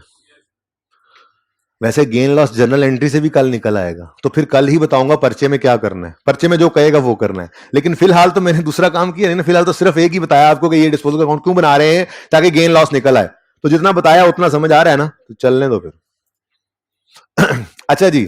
वैसे गेन लॉस जर्नल एंट्री से भी कल निकल आएगा, तो फिर कल ही बताऊंगा पर्चे में क्या करना है, पर्चे में जो कहेगा वो करना है। लेकिन फिलहाल तो मैंने दूसरा काम किया नहीं ना, फिलहाल तो सिर्फ एक ही बताया आपको कि ये डिस्पोजल अकाउंट क्यों बना रहे हैं, ताकि गेन लॉस निकल आए। तो जितना बताया उतना समझ आ रहा है ना, तो चलने दो फिर। अच्छा जी,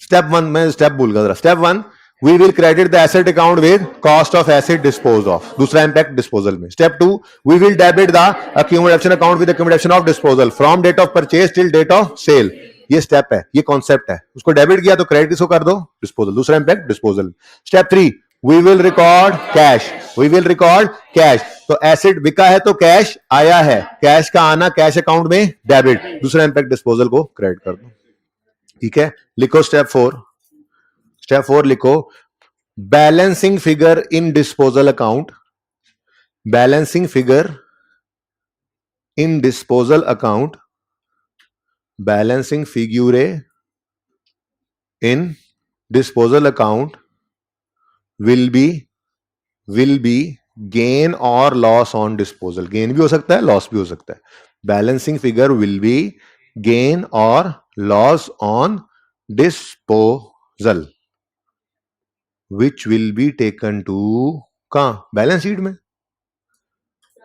स्टेप 1 मैं स्टेप भूल गया। Step 1, we will credit the asset account with cost of asset dispose of. दूसरा इंपैक्ट डिस्पोजल में। Step 2, we will debit the accumulation account with accumulation of disposal from date of purchase till date of sale. ये step है, ये concept है। उसको debit किया तो credit किसको कर दो? डिस्पोजल। दूसरा impact disposal. Step 3, we will record cash. We will record cash. तो एसेट बिका है तो कैश आया है, कैश का आना कैश अकाउंट में डेबिट। दूसरा इंपैक्ट डिस्पोजल को क्रेडिट कर दो, ठीक है। लिखो स्टेप 4। स्टेप 4 लिखो, balancing figure in disposal account. Balancing figure in disposal account. Balancing figure in disposal account will be gain और लॉस ऑन डिस्पोजल। गेन भी हो सकता है, लॉस भी हो सकता है। Balancing figure will be gain और loss on disposal. Disposal which will be taken to कहां, बैलेंस शीट में।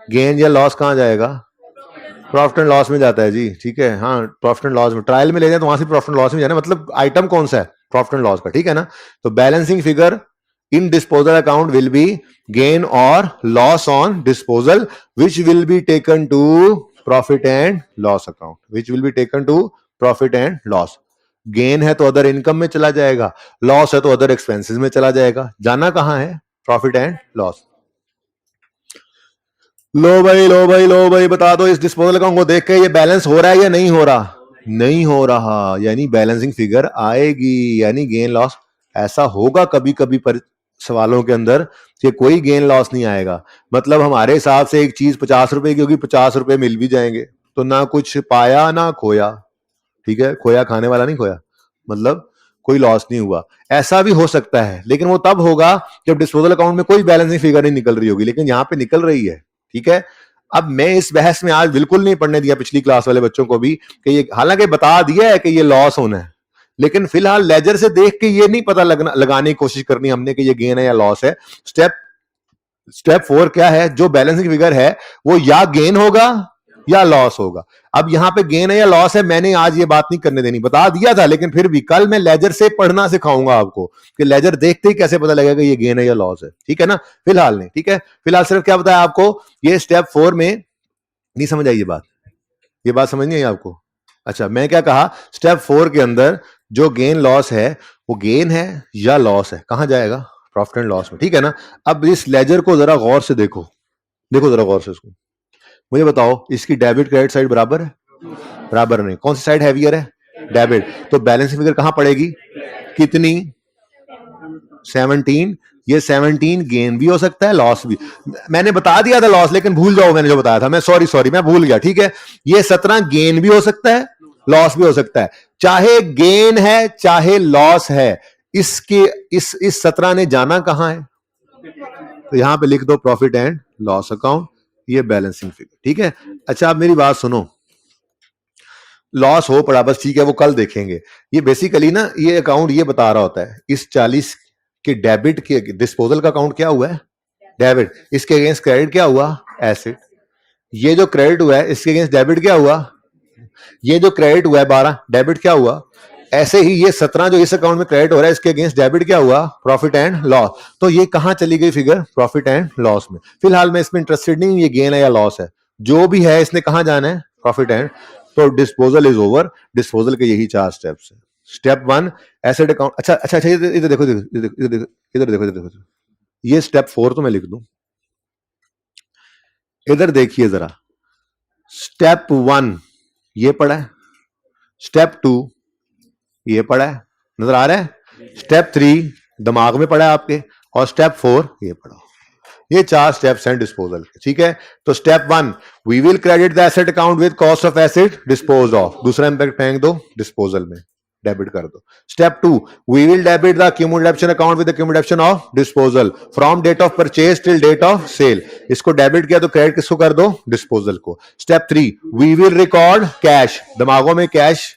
गेन या लॉस कहां जाएगा, प्रॉफिट एंड लॉस में जाता है जी, ठीक है। हाँ, प्रॉफिट एंड लॉस में ट्रायल में ले जाए तो वहां से प्रॉफिट एंड लॉस में जाना, मतलब आइटम कौन सा है, प्रॉफिट एंड लॉस का, ठीक है ना। तो balancing figure in disposal account will be gain और loss on disposal which will be taken to profit and loss account, which will be taken to profit and loss. Gain है तो other income में चला जाएगा, loss है तो other expenses में चला जाएगा, जाना कहां है, प्रॉफिट एंड लॉस। लो भाई लो भाई लो भाई, बता दो इस डिस्पोजल अकाउंट को देख के ये बैलेंस हो रहा है या नहीं हो रहा, नहीं हो रहा, यानी बैलेंसिंग फिगर आएगी, यानी गेन लॉस ऐसा होगा कभी कभी पर सवालों के अंदर कि कोई गेन लॉस नहीं आएगा, मतलब हमारे हिसाब से एक चीज 50 रुपए की होगी, 50 रुपए मिल भी जाएंगे, तो ना कुछ पाया ना खोया, ठीक है, खोया खाने वाला नहीं खोया, मतलब कोई लॉस नहीं हुआ। ऐसा भी हो सकता है, लेकिन वो तब होगा जब डिस्पोजल अकाउंट में कोई बैलेंसिंग फिगर नहीं निकल रही होगी, लेकिन यहां पे निकल रही है, ठीक है। अब मैं इस बहस में आज बिल्कुल नहीं पढ़ने दिया पिछली क्लास वाले बच्चों को भी कि ये, हालांकि बता दिया है कि ये लॉस होना है, लेकिन फिलहाल लेजर से देख के ये नहीं पता लगाने की कोशिश करनी हमने कि ये गेन है या लॉस है। स्टेप 4 क्या है, जो बैलेंसिंग फिगर है वो या गेन होगा या लॉस होगा। अब यहां पे गेन है या लॉस है, मैंने आज ये बात नहीं करने देनी, बता दिया था, लेकिन फिर भी कल मैं लेजर से पढ़ना सिखाऊंगा आपको कि लेजर देखते ही कैसे पता लगेगा ये गेन है या लॉस है, ठीक है ना। फिलहाल नहीं, ठीक है, फिलहाल सिर्फ क्या बताया आपको, ये स्टेप 4 में नहीं समझ आई ये बात समझ नहीं आई आपको। अच्छा, मैं क्या कहा, स्टेप 4 के अंदर जो गेन लॉस है वो गेन है या लॉस है, कहां जाएगा, प्रॉफिट एंड लॉस में, ठीक है ना। अब इस लेजर को जरा गौर से देखो, देखो जरा गौर से इसको, मुझे बताओ इसकी डेबिट क्रेडिट साइड बराबर है, बराबर नहीं, कौन सी साइड हैवियर है, डेबिट, तो बैलेंसिंग फिगर कहां पड़ेगी, कितनी, 17, ये 17 गेन भी हो सकता है लॉस भी, मैंने बता दिया था लॉस, लेकिन भूल जाओ मैंने जो बताया था, मैं सॉरी मैं भूल गया, ठीक है। ये 17 गेन भी हो सकता है, लॉस भी हो सकता है, चाहे गेन है चाहे लॉस है, इसके इस 17 ने जाना कहां है, तो यहां पे लिख दो प्रॉफिट एंड लॉस अकाउंट, ये बैलेंसिंग फिगर, ठीक है। अच्छा, आप मेरी बात सुनो, लॉस हो पड़ा बस, ठीक है, वो कल देखेंगे। ये बेसिकली ना, ये अकाउंट ये बता रहा होता है इस 40 के डेबिट के डिस्पोजल का अकाउंट क्या हुआ है, डेबिट, इसके अगेंस्ट क्रेडिट क्या हुआ, एसिड, ये जो क्रेडिट हुआ है इसके अगेंस्ट डेबिट क्या हुआ, ये जो क्रेडिट हुआ है 12 डेबिट क्या हुआ, ऐसे ही ये 17 जो इस अकाउंट में क्रेडिट हो रहा है इसके अगेंस्ट डेबिट क्या हुआ, प्रॉफिट एंड लॉस, तो ये कहां चली गई फिगर, प्रॉफिट एंड लॉस में। फिलहाल मैं इसमें इंटरेस्टेड नहीं हूं ये गेन है या लॉस है, जो भी है इसने कहां जाना है, प्रॉफिट एंड, तो डिस्पोजल इज ओवर, डिस्पोजल के यही 4 स्टेप्स हैं। स्टेप 1 एसेट अकाउंट, अच्छा अच्छा अच्छा, इधर देखो, इधर देखो, ये स्टेप 4 तो मैं लिख दूं, इधर देखिए जरा, स्टेप 1 ये पढ़ा है, स्टेप 2 ये पढ़ा है, नजर आ रहा है, स्टेप 3 दिमाग में पढ़ा है आपके, और स्टेप 4 ये पढ़ा, ये 4 स्टेप्स हैं डिस्पोजल के, ठीक है। तो step 1 we will credit the asset account with cost of asset dispose of, दूसरा इंपैक्ट फेंक दो डिस्पोजल में, डेबिट कर दो। Step 2 we will debit the accumulation account with accumulation of disposal from date of purchase till date of sale, इसको debit किया तो credit किसको कर दो, डिस्पोजल को। Step 3 we will record cash, दिमागों में कैश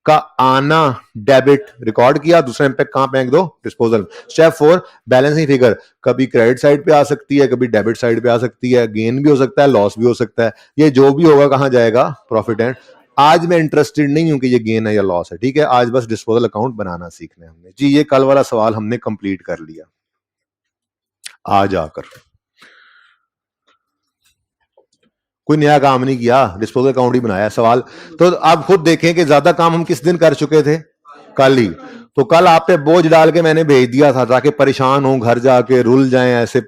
का आना डेबिट रिकॉर्ड किया, दूसरा इंपैक्ट कहां फेंक दो, डिस्पोजल। स्टेप 4 बैलेंसिंग फिगर कभी क्रेडिट साइड पे आ सकती है, कभी डेबिट साइड पे आ सकती है, गेन भी हो सकता है लॉस भी हो सकता है, ये जो भी होगा कहां जाएगा, प्रॉफिट एंड। आज मैं इंटरेस्टेड नहीं हूं कि ये गेन है या लॉस है, ठीक है, आज बस डिस्पोजल अकाउंट बनाना सीखना है हमने जी। ये कल वाला सवाल हमने कंप्लीट कर लिया आज आकर, कोई नया काम नहीं किया, डिस्पोजल अकाउंट ही बनाया सवाल। तो आप खुद देखें कि ज्यादा काम हम किस दिन कर चुके थे, कल ही, तो कल आप पे बोझ डाल के मैंने भेज दिया था ताकि परेशान हो, घर जाके रुल जाएं, ऐसे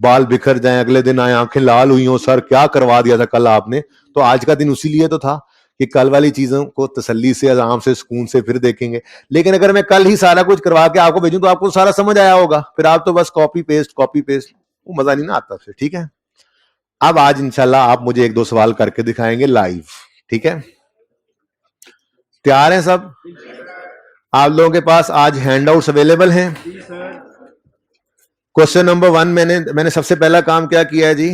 बाल बिखर जाएं, अगले दिन आए आंखें लाल हुई हो, सर क्या करवा दिया था कल आपने। तो आज का दिन उसी लिए तो था कि कल वाली चीजों को तसल्ली से, आराम से, सुकून से फिर देखेंगे। लेकिन अगर मैं कल ही सारा कुछ करवा के आपको भेजूं तो आपको सारा समझ आया होगा, फिर आप तो बस कॉपी पेस्ट, वो मजा नहीं ना आता फिर, ठीक है। अब आज इंशाल्लाह आप मुझे 1-2 सवाल करके दिखाएंगे लाइव, ठीक है, तैयार हैं सब। आप लोगों के पास आज हैंडआउट्स अवेलेबल हैं। क्वेश्चन नंबर 1 मैंने सबसे पहला काम क्या किया है जी,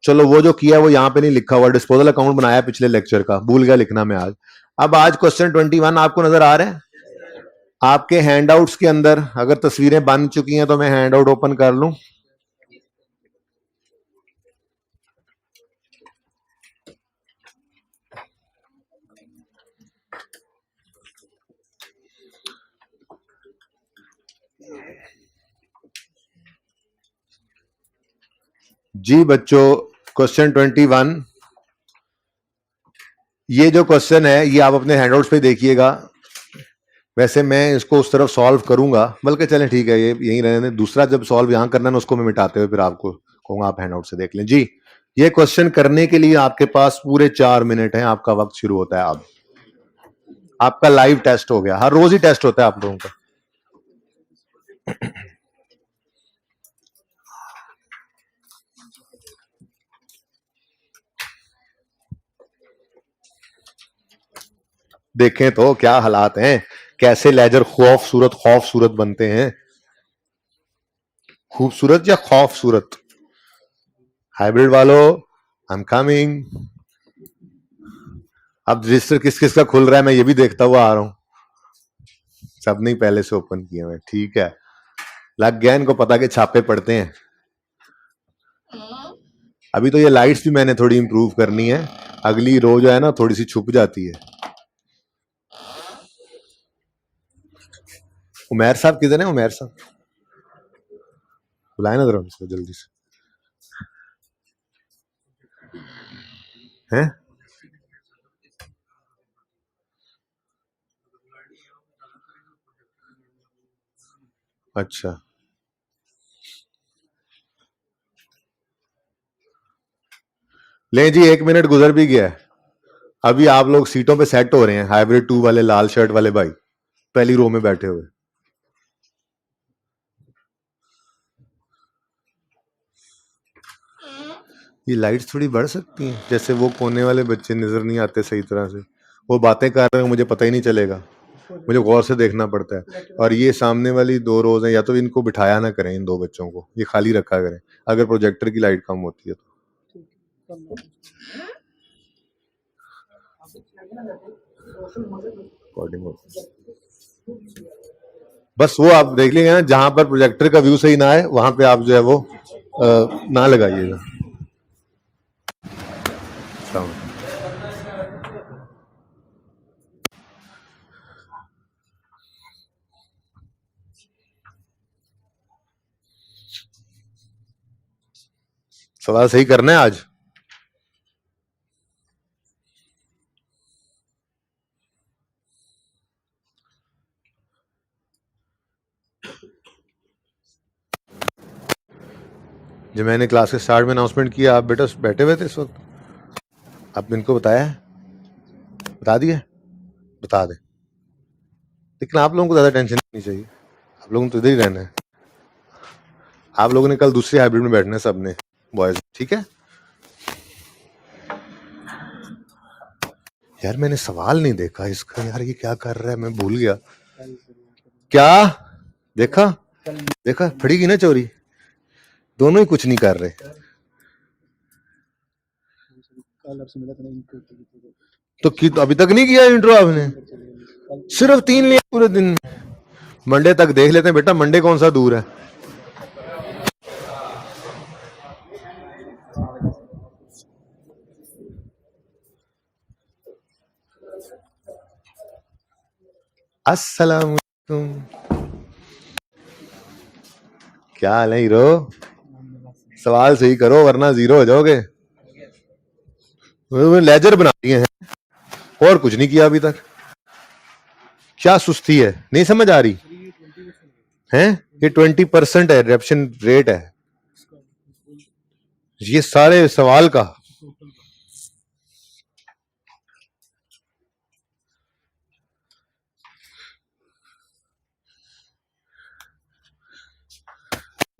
चलो वो जो किया वो यहां पे नहीं लिखा हुआ, डिस्पोजल अकाउंट बनाया पिछले लेक्चर का, भूल गया लिखना मैं आज। अब आज क्वेश्चन 21 आपको नजर आ रहा है, आपके हैंडआउट्स के अंदर अगर तस्वीरें बन चुकी हैं तो मैं हैंडआउट ओपन कर लूं। जी बच्चों, क्वेश्चन 21, ये जो क्वेश्चन है ये आप अपने हैंडआउट्स पे देखिएगा। वैसे मैं इसको उस तरफ सॉल्व करूंगा, बल्कि चलें ठीक है, ये यहीं रहने दें। दूसरा जब सॉल्व यहां करना है उसको मैं मिटाते हुए फिर आपको कहूंगा आप हैंडआउट से देख लें। जी, ये क्वेश्चन करने के लिए आपके पास पूरे 4 मिनट हैं। आपका वक्त शुरू होता है अब। आपका लाइव टेस्ट हो गया, हर रोज ही टेस्ट होता है आप लोगों का। देखें तो क्या हालात हैं, कैसे लेजर खौफसूरत बनते हैं। खूबसूरत या खौफसूरत? हाइब्रिड वालों, आई एम कमिंग। अब रजिस्टर किस किस का खुल रहा है मैं ये भी देखता हुआ आ रहा हूं। सब नहीं पहले से ओपन किए हुए, ठीक है। लग गया इनको पता कि छापे पड़ते हैं। अभी तो ये लाइट्स भी मैंने थोड़ी इंप्रूव करनी है, अगली रो जो है ना थोड़ी सी छुप जाती है। उमैर साहब किधर है? उमैर साहब बुलाए ना जरा उनको जल्दी से। हैं? अच्छा, ले जी, 1 मिनट गुजर भी गया है। अभी आप लोग सीटों पे सेट हो रहे हैं, हाइब्रिड 2 वाले लाल शर्ट वाले भाई पहली रो में बैठे हुए। ये लाइट्स थोड़ी बढ़ सकती हैं, जैसे वो कोने वाले बच्चे नजर नहीं आते सही तरह से, वो बातें कर रहे हैं मुझे पता ही नहीं चलेगा, मुझे गौर से देखना पड़ता है। और ये सामने वाली 2 रोज हैं, या तो इनको बिठाया ना करें, इन 2 बच्चों को ये खाली रखा करें अगर प्रोजेक्टर की लाइट कम होती है तो। बस वो आप देख लेंगे ना, जहां पर प्रोजेक्टर का व्यू सही ना आए वहां पे आप जो है वो ना लगाइएगा। सवाल सही करना है आज। जब मैंने क्लास के स्टार्ट में अनाउंसमेंट किया, आप बेटा बैठे हुए थे इस वक्त? आपने इनको बताया? बता दिए? बता दे। लेकिन आप लोगों को ज्यादा टेंशन नहीं चाहिए, आप लोगों को तो इधर ही रहना है। आप लोगों ने कल दूसरी हाइब्रिड में बैठना है सबने, बॉयज, ठीक है? यार मैंने सवाल नहीं देखा इसका, यार ये क्या कर रहा है, मैं भूल गया। क्या देखा? देखा फड़ी की ना चोरी, दोनों ही कुछ नहीं कर रहे। तो अभी तक नहीं किया इंट्रो आपने? सिर्फ 3 लिया पूरे दिन में। मंडे तक देख लेते हैं बेटा, मंडे कौन सा दूर है। अस्सलाम वालेकुम। क्या हाल है हीरो? सवाल सही करो वरना जीरो हो जाओगे। लेजर बना दिए हैं और कुछ नहीं किया अभी तक। क्या सुस्ती है, नहीं समझ आ रही है? ये 20% है, रिडम्पशन रेट है ये सारे सवाल का।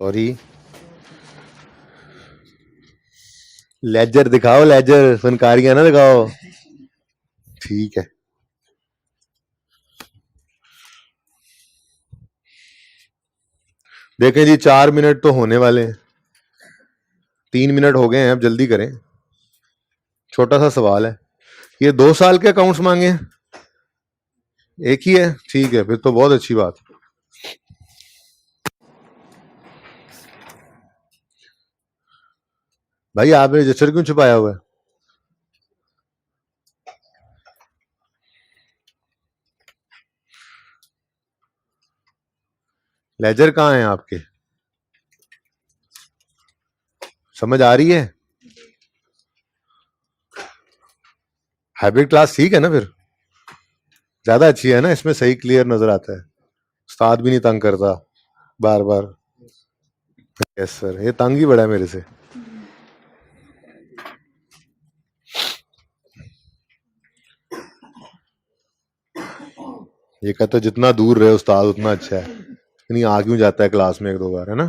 सॉरी, लेजर दिखाओ, लेजर, फनकारियां ना दिखाओ। ठीक है, देखें जी 4 मिनट तो होने वाले हैं, 3 मिनट हो गए हैं, अब जल्दी करें। छोटा सा सवाल है, ये 2 साल के अकाउंट्स मांगे हैं? एक ही है, ठीक है, फिर तो बहुत अच्छी बात। भाई आपने रजिस्टर क्यों छुपाया हुआ है? लेजर कहाँ है आपके? समझ आ रही है? हाइब्रिड क्लास ठीक है ना, फिर ज्यादा अच्छी है ना, इसमें सही क्लियर नजर आता है, उस्ताद भी नहीं तंग करता बार बार। यस सर, ये तंग ही बड़ा है मेरे से। ये कहता है जितना दूर रहे उस्ताद उतना अच्छा है, नहीं आ क्यों जाता है क्लास में एक दो बार, है ना?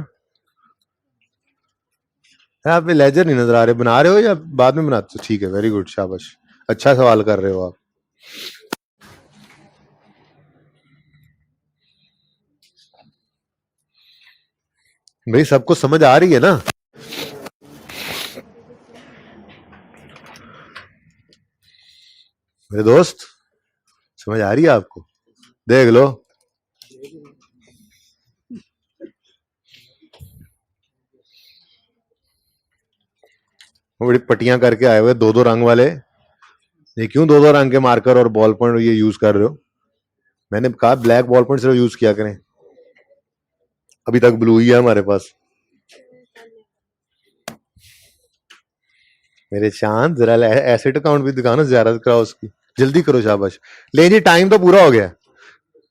है आप लेजर नहीं नजर आ रहे, बना रहे हो या बाद में बनाते हो? ठीक है, वेरी गुड, शाबाश, अच्छा सवाल कर रहे हो आप। भाई सबको समझ आ रही है ना? मेरे दोस्त, समझ आ रही है आपको? देख लो, वो बड़ी पट्टियां करके आए हुए दो दो रंग वाले। ये क्यों दो दो रंग के मार्कर और बॉल पॉइंट ये यूज कर रहे हो? मैंने कहा ब्लैक बॉल पॉइंट सिर्फ यूज किया करें, अभी तक ब्लू ही है हमारे पास। मेरे चांद, जरा एसेट अकाउंट भी दिखाओ ना, ज्यादा कराओ उसकी, जल्दी करो, शाबाश। ले जी, टाइम तो पूरा हो गया।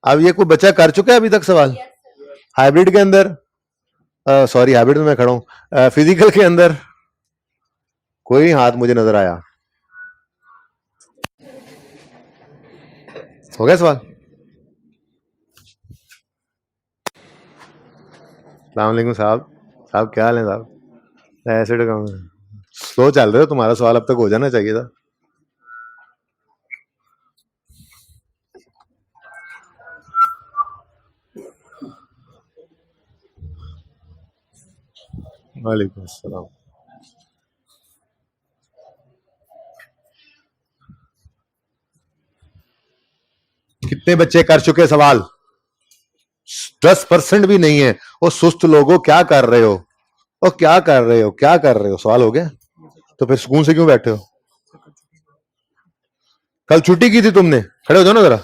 अब ये कोई बच्चा कर चुका है अभी तक सवाल? हाइब्रिड के अंदर, सॉरी हाइब्रिड में मैं खड़ा हूं, फिजिकल के अंदर कोई हाथ मुझे नजर आया? हो गया सवाल? सलामकुम साहब, साहब क्या हाल है साहब? एसिड अकाउंट स्लो चल रहे हो, तुम्हारा सवाल अब तक हो जाना चाहिए था। वालेकुम अस्सलाम। कितने बच्चे कर चुके सवाल? 10% भी नहीं है। वो सुस्त लोगों, क्या कर रहे हो? ओ क्या कर रहे हो, क्या कर रहे हो? सवाल हो गया तो फिर सुकून से क्यों बैठे हो? कल छुट्टी की थी तुमने, खड़े हो जाओ ना जरा।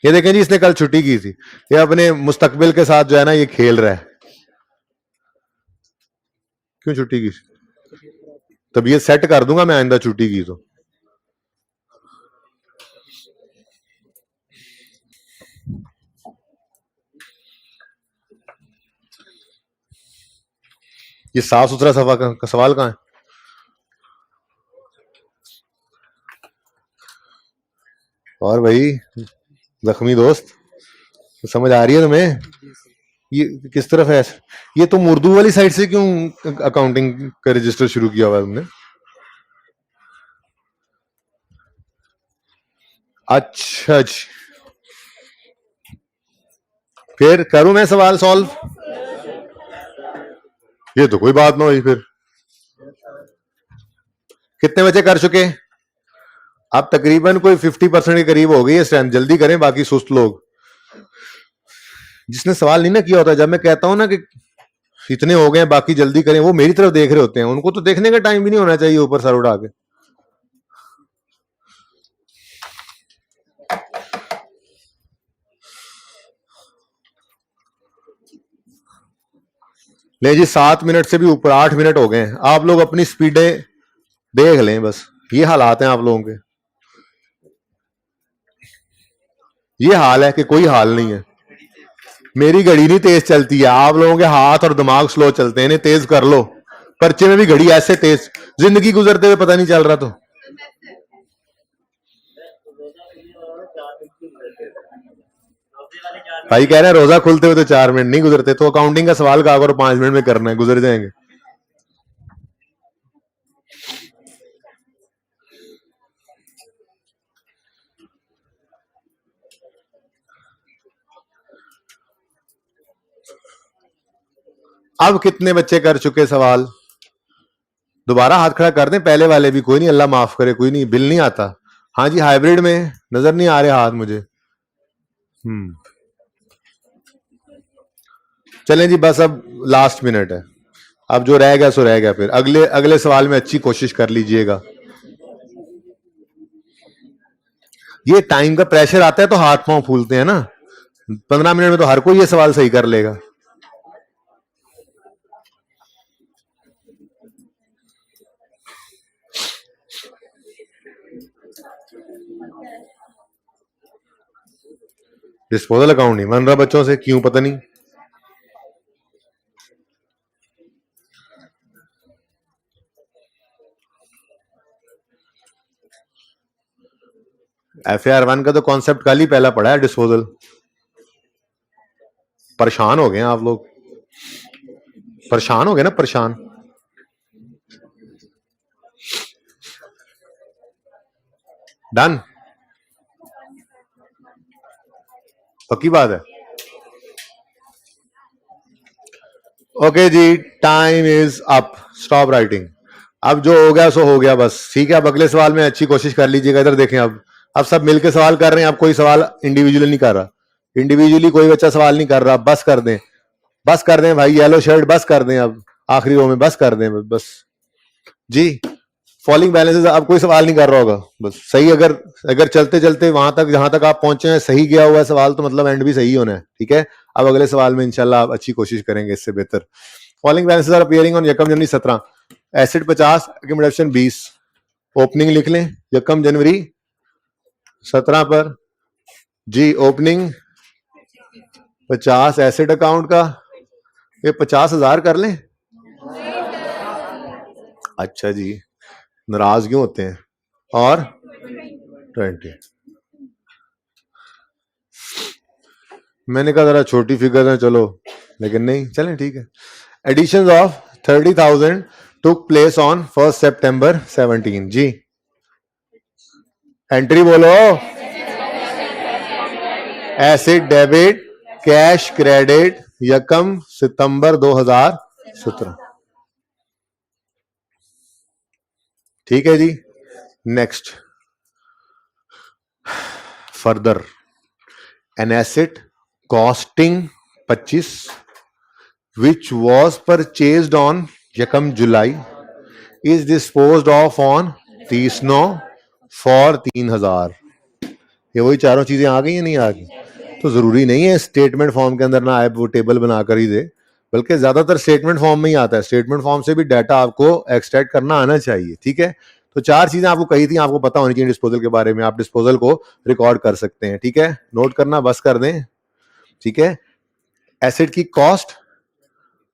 ये देखें जी, इसने कल छुट्टी की थी, ये अपने मुस्तकबिल के साथ जो है ना ये खेल रहा है। क्यों छुट्टी की? तब ये सेट कर दूंगा मैं आइंदा छुट्टी की तो। ये साफ सुथरा सवाल कहाँ है? और भाई जख्मी दोस्त, तो समझ आ रही है तुम्हें? ये किस तरफ है? ये तुम उर्दू वाली साइड से क्यों अकाउंटिंग का रजिस्टर शुरू किया हुआ है तुमने? अच्छा जी, फिर करूं मैं सवाल सॉल्व? ये तो कोई बात ना हुई फिर। कितने बच्चे कर चुके? आप तकरीबन कोई 50% के करीब हो गई है स्ट्रेंथ, जल्दी करें बाकी सुस्त लोग। जिसने सवाल नहीं ना किया होता, जब मैं कहता हूं ना कि इतने हो गए बाकी जल्दी करें, वो मेरी तरफ देख रहे होते हैं, उनको तो देखने का टाइम भी नहीं होना चाहिए ऊपर सर उठा के। ले जी, 7 मिनट से भी ऊपर, 8 मिनट हो गए हैं, आप लोग अपनी स्पीडें देख लें बस। ये हालात हैं आप लोगों के, ये हाल है कि कोई हाल नहीं है। मेरी घड़ी नहीं तेज चलती है, आप लोगों के हाथ और दिमाग स्लो चलते हैं, इन्हें तेज कर लो। पर्चे में भी घड़ी ऐसे तेज, जिंदगी गुजरते हुए पता नहीं चल रहा। तो भाई कह रहे हैं रोजा खुलते हुए तो 4 मिनट नहीं गुजरते, तो अकाउंटिंग का सवाल कहा करो 5 मिनट में करना है, गुजर जाएंगे। अब कितने बच्चे कर चुके सवाल? दोबारा हाथ खड़ा कर दें, पहले वाले भी। कोई नहीं, अल्लाह माफ करे, कोई नहीं, बिल नहीं आता। हाँ जी, हाइब्रिड में नजर नहीं आ रहे हाथ मुझे। चलें जी, बस अब लास्ट मिनट है, अब जो रह गया सो रह गया, फिर अगले अगले सवाल में अच्छी कोशिश कर लीजिएगा। ये टाइम का प्रेशर आता है तो हाथ पांव फूलते हैं ना, 15 मिनट में तो हर कोई ये सवाल सही कर लेगा। डिस्पोजल अकाउंट नहीं बन रहा बच्चों से, क्यों पता नहीं। FAR1 का तो कॉन्सेप्ट कल ही पहला पढ़ा है, डिस्पोजल। परेशान हो गए हैं आप लोग, परेशान हो गए ना, परेशान। डन, पक्की बात है। ओके जी, time is up, stop writing. अब जो हो गया सो हो गया बस, ठीक है। अब अगले सवाल में अच्छी कोशिश कर लीजिएगा। इधर देखें, अब सब मिलकर सवाल कर रहे हैं, अब कोई सवाल इंडिविजुअली नहीं कर रहा, इंडिविजुअली कोई बच्चा सवाल नहीं कर रहा। बस कर दें, बस कर दें भाई, येलो शर्ट बस कर दें, अब आखिरी रो में बस कर दें बस जी। फॉलिंग बैलेंसेस, अब कोई सवाल नहीं कर रहा होगा, बस सही। अगर चलते चलते वहां तक जहां तक आप पहुंचे हैं सही गया हुआ है सवाल, तो मतलब एंड भी सही होना है, ठीक है। अब अगले सवाल में इंशाल्लाह आप अच्छी कोशिश करेंगे इससे बेहतर। Following balances are appearing on यकम जनवरी 17, एसिड 50, एक्यूमुलेशन 20। ओपनिंग लिख लें, यकम जनवरी 17 पर जी ओपनिंग 50 एसिड अकाउंट का, ये 50,000 कर लें। अच्छा जी, नाराज क्यों होते हैं। और 20, मैंने कहा जरा छोटी फिगर है चलो, लेकिन नहीं, चलें ठीक है। Addition of 30,000 took place on 1 सितंबर 17 जी। एंट्री बोलो, एसिड डेबिट कैश क्रेडिट यकम सितंबर 2017, ठीक है जी। Next, further an asset costing 25 which was purchased on यकम जुलाई is disposed of on 30/9 for 3,000। ये वही चारों चीजें आ गई या नहीं आ गई? तो जरूरी नहीं है स्टेटमेंट फॉर्म के अंदर ना आए, वो टेबल बनाकर ही दे, बल्कि ज्यादातर स्टेटमेंट फॉर्म में ही आता है। स्टेटमेंट फॉर्म से भी डाटा आपको एक्सट्रैक्ट करना आना चाहिए, ठीक है। तो 4 चीजें आपको कही थी, आपको पता होनी चाहिए डिस्पोजल के बारे में। आप डिस्पोजल को रिकॉर्ड कर सकते हैं, ठीक है। नोट करना बस कर दें, ठीक है। एसेट की कॉस्ट,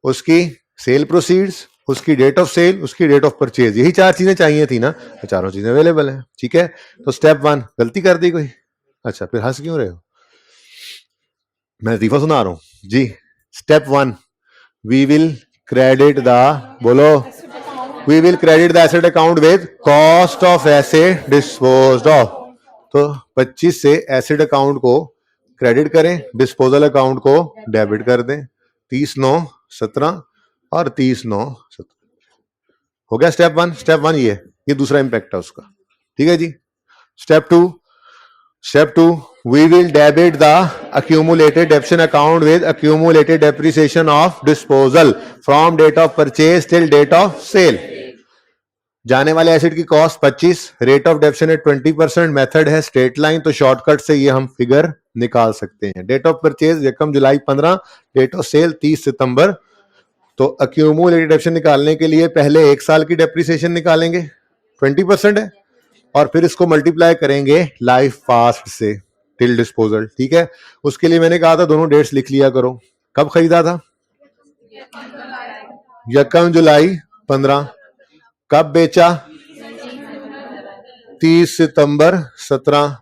उसकी सेल प्रोसीड्स, उसकी डेट ऑफ सेल, उसकी डेट ऑफ परचेज, यही 4 चीजें चाहिए थी ना, तो चारों चीजें अवेलेबल हैं, ठीक है। तो स्टेप 1 गलती कर दी कोई? अच्छा, फिर हंस क्यों रहे हो? मैं लतीफा सुना रहा हूं जी। Step 1, we will credit the, बोलो, we will credit the asset account with cost of asset disposed of. तो 25 से एसेट अकाउंट को क्रेडिट करें, डिस्पोजल अकाउंट को डेबिट कर दें। 30/9/17 और 30/9/17 हो गया स्टेप 1। स्टेप 1 ये दूसरा इंपैक्ट है उसका, ठीक है जी। Step 2, we will debit the accumulated depreciation account with accumulated depreciation of disposal from date of purchase till date of sale। जाने वाले एसिड की कॉस्ट 25, रेट ऑफ डेप्रिसिएशन है 20%, मेथड है स्ट्रेट लाइन, तो शॉर्टकट से ये हम फिगर निकाल सकते हैं। डेट ऑफ परचेज यकम जुलाई 15, डेट ऑफ सेल 30 सितंबर। तो अक्यूमुलेटेड डेप्रिसिएशन निकालने के लिए पहले 1 साल की डेप्रिसिएशन निकालेंगे, 20% है, और फिर इसको मल्टीप्लाई करेंगे लाइफ पास्ट से टिल डिस्पोजल, ठीक है। उसके लिए मैंने कहा था दोनों डेट्स लिख लिया करो। कब खरीदा था? यकम जुलाई 15। कब बेचा? 30 सितंबर 17।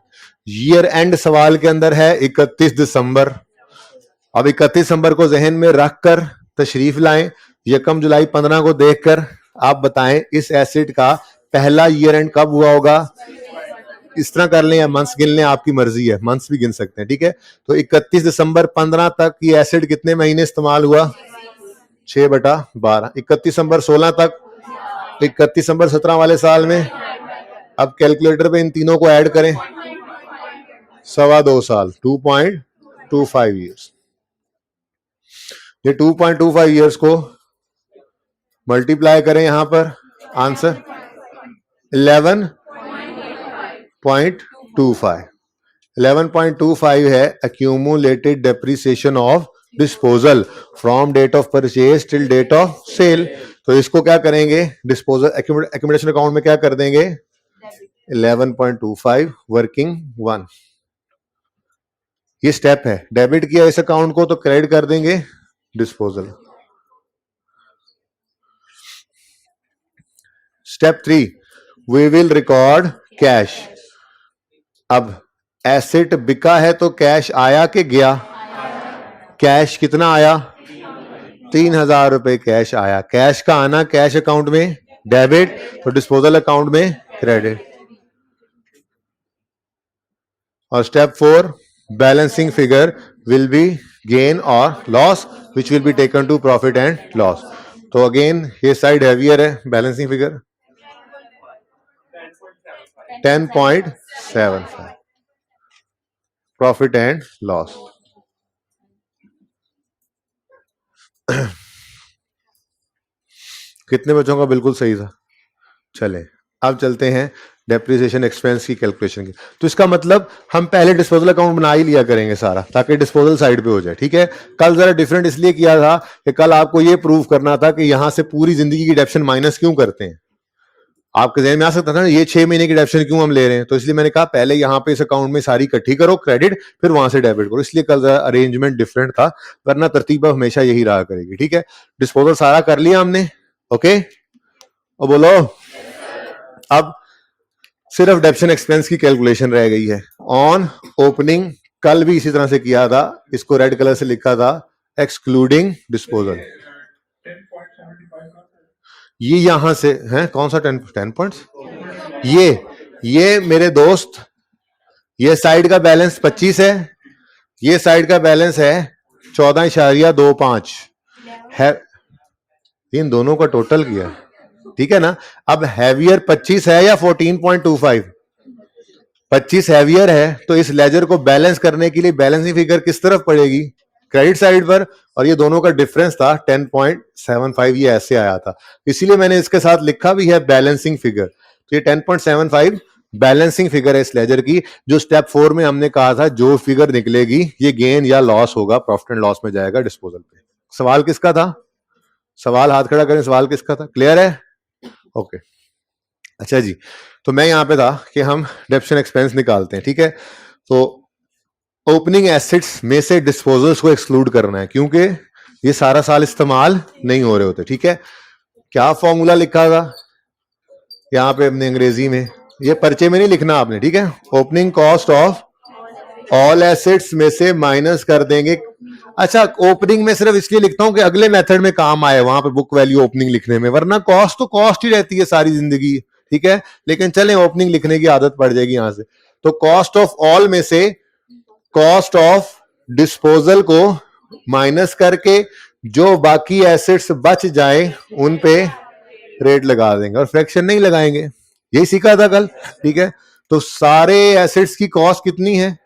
ईयर एंड सवाल के अंदर है 31 दिसंबर। अब 31 दिसंबर को जहन में रखकर तशरीफ लाएं, यकम जुलाई 15 को देखकर आप बताएं इस एसिड का पहला ईयर एंड कब हुआ होगा। इस तरह कर लें या मंथ्स गिन लें, आपकी मर्जी है, मंथ्स भी गिन सकते हैं, ठीक है। तो 31 दिसंबर 15 तक ये एसिड कितने महीने इस्तेमाल हुआ? 6/12। 31 दिसंबर 16 तक, 31 दिसंबर 17 वाले साल में। अब कैलकुलेटर पे इन तीनों को ऐड करें, 2.25 साल, 2.25 2.25 ईयर्स। ये 2.25 ईयर्स को मल्टीप्लाई करें यहां पर, आंसर 11.25। 11.25 है accumulated depreciation of disposal from date of purchase till date of sale। तो इसको क्या करेंगे, डिस्पोजल accumulation अकाउंट में क्या कर देंगे, 11.25 वर्किंग 1। ये स्टेप है, डेबिट किया इस अकाउंट को तो क्रेडिट कर देंगे disposal. Step 3, we will record cash. अब एसेट बिका है तो कैश आया कि गया, कैश कितना आया, 3,000 रुपए कैश आया। कैश का आना कैश अकाउंट में डेबिट, तो डिस्पोजल अकाउंट में क्रेडिट। और step 4, balancing figure will be gain और loss which will be taken to profit and loss. तो अगेन ये साइड हैवियर है, balancing figure 10.75 profit and loss. कितने बच्चों का बिल्कुल सही था? चले अब चलते हैं डेप्रिसिएशन एक्सपेंस की कैलकुलेशन की। तो इसका मतलब हम पहले डिस्पोजल अकाउंट बना ही लिया करेंगे सारा, ताकि डिस्पोजल साइड पे हो जाए। ठीक है, कल जरा डिफरेंट इसलिए किया था कि कल आपको ये प्रूव करना था कि यहां से पूरी जिंदगी की डेप्शन माइनस क्यों करते हैं। आपके जहन में आ सकता था ना ये 6 महीने की डेप्शन क्यों हम ले रहे हैं, तो इसलिए मैंने कहा पहले यहाँ पे इस अकाउंट में सारी इकट्ठी करो क्रेडिट, फिर वहां से डेबिट करो। इसलिए कल अरेंजमेंट डिफरेंट था, वरना तरतीब हमेशा यही रहा करेगी। ठीक है, डिस्पोजल सारा कर लिया हमने, ओके। और बोलो अब सिर्फ डेप्शन एक्सपेंस की कैलकुलेशन रह गई है। ऑन ओपनिंग कल भी इसी तरह से किया था, इसको रेड कलर से लिखा था एक्सक्लूडिंग डिस्पोजल। ये यहां से है कौन सा 10 पॉइंट्स, ये मेरे दोस्त, ये साइड का बैलेंस 25 है, ये साइड का बैलेंस है 14.25 है, इन दोनों का टोटल किया। ठीक है ना, अब हैवियर 25 है या 14.25? 25 हैवियर है, तो इस लेजर को बैलेंस करने के लिए बैलेंसिंग फिगर किस तरफ पड़ेगी, क्रेडिट साइड पर। और ये दोनों का डिफरेंस था 10.75, ये ऐसे आया था, इसीलिए मैंने इसके साथ लिखा भी है बैलेंसिंग फिगर। तो ये 10.75 बैलेंसिंग फिगर है इस लेजर की, जो स्टेप 4 में हमने कहा था जो फिगर निकलेगी ये गेन या लॉस होगा, प्रॉफिट एंड लॉस में जाएगा डिस्पोजल पे। सवाल किसका था? सवाल हाथ खड़ा करें, सवाल किसका था? क्लियर है? ओके अच्छा जी, तो मैं यहां पे था कि हम डेप्शन एक्सपेंस निकालते हैं। ठीक है, तो ओपनिंग एसेट्स में से डिस्पोजल्स को एक्सक्लूड करना है, क्योंकि ये सारा साल इस्तेमाल नहीं हो रहे होते। ठीक है, क्या फॉर्मूला लिखा था यहां पे अपने अंग्रेजी में, ये पर्चे में नहीं लिखना आपने। ठीक है, opening cost of all assets में से माइनस कर देंगे। अच्छा, ओपनिंग में सिर्फ इसलिए लिखता हूं कि अगले मेथड में काम आए वहां पे बुक वैल्यू ओपनिंग लिखने में, वरना कॉस्ट तो कॉस्ट ही रहती है सारी जिंदगी। ठीक है, लेकिन चले ओपनिंग लिखने की आदत पड़ जाएगी यहां से। तो कॉस्ट ऑफ ऑल में से कॉस्ट ऑफ डिस्पोजल को माइनस करके जो बाकी एसेट्स बच जाए उन पे रेट लगा देंगे, और फ्रैक्शन नहीं लगाएंगे। यही सीखा था कल। ठीक है, तो सारे एसेट्स की कॉस्ट कितनी है,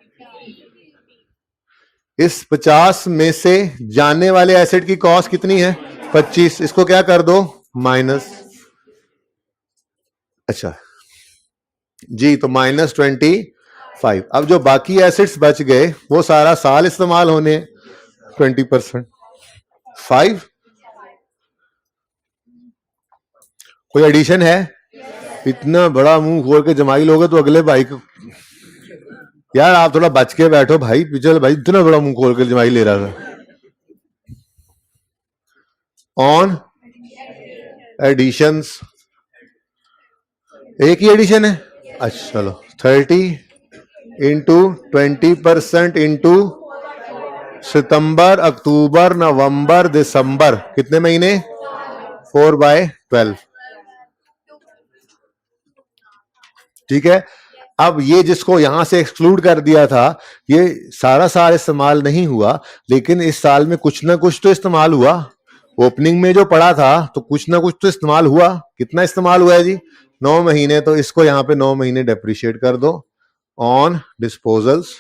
इस 50 में से जाने वाले एसेट की कॉस्ट कितनी है, 25, इसको क्या कर दो माइनस। अच्छा जी, तो -25। अब जो बाकी एसेट्स बच गए वो सारा साल इस्तेमाल होने 20%। 5 कोई एडिशन है? इतना बड़ा मुंह खोल के जमाई लोगे तो अगले भाई को, यार आप थोड़ा बच के बैठो भाई, पिछले भाई इतना बड़ा मुंह खोल के जमाई ले रहा था। ऑन एडिशंस, एक ही एडिशन है। अच्छा चलो, 30 इंटू 20% इंटू सितंबर, अक्टूबर, नवंबर, दिसंबर, कितने महीने, 4/12। ठीक है, अब ये जिसको यहां से एक्सक्लूड कर दिया था, ये सारा साल इस्तेमाल नहीं हुआ, लेकिन इस साल में कुछ ना कुछ तो इस्तेमाल हुआ। ओपनिंग में जो पड़ा था तो कुछ ना कुछ तो इस्तेमाल हुआ। कितना इस्तेमाल हुआ है जी? 9 महीने। तो इसको यहां पे 9 महीने डेप्रिशिएट कर दो ऑन डिस्पोजल्स।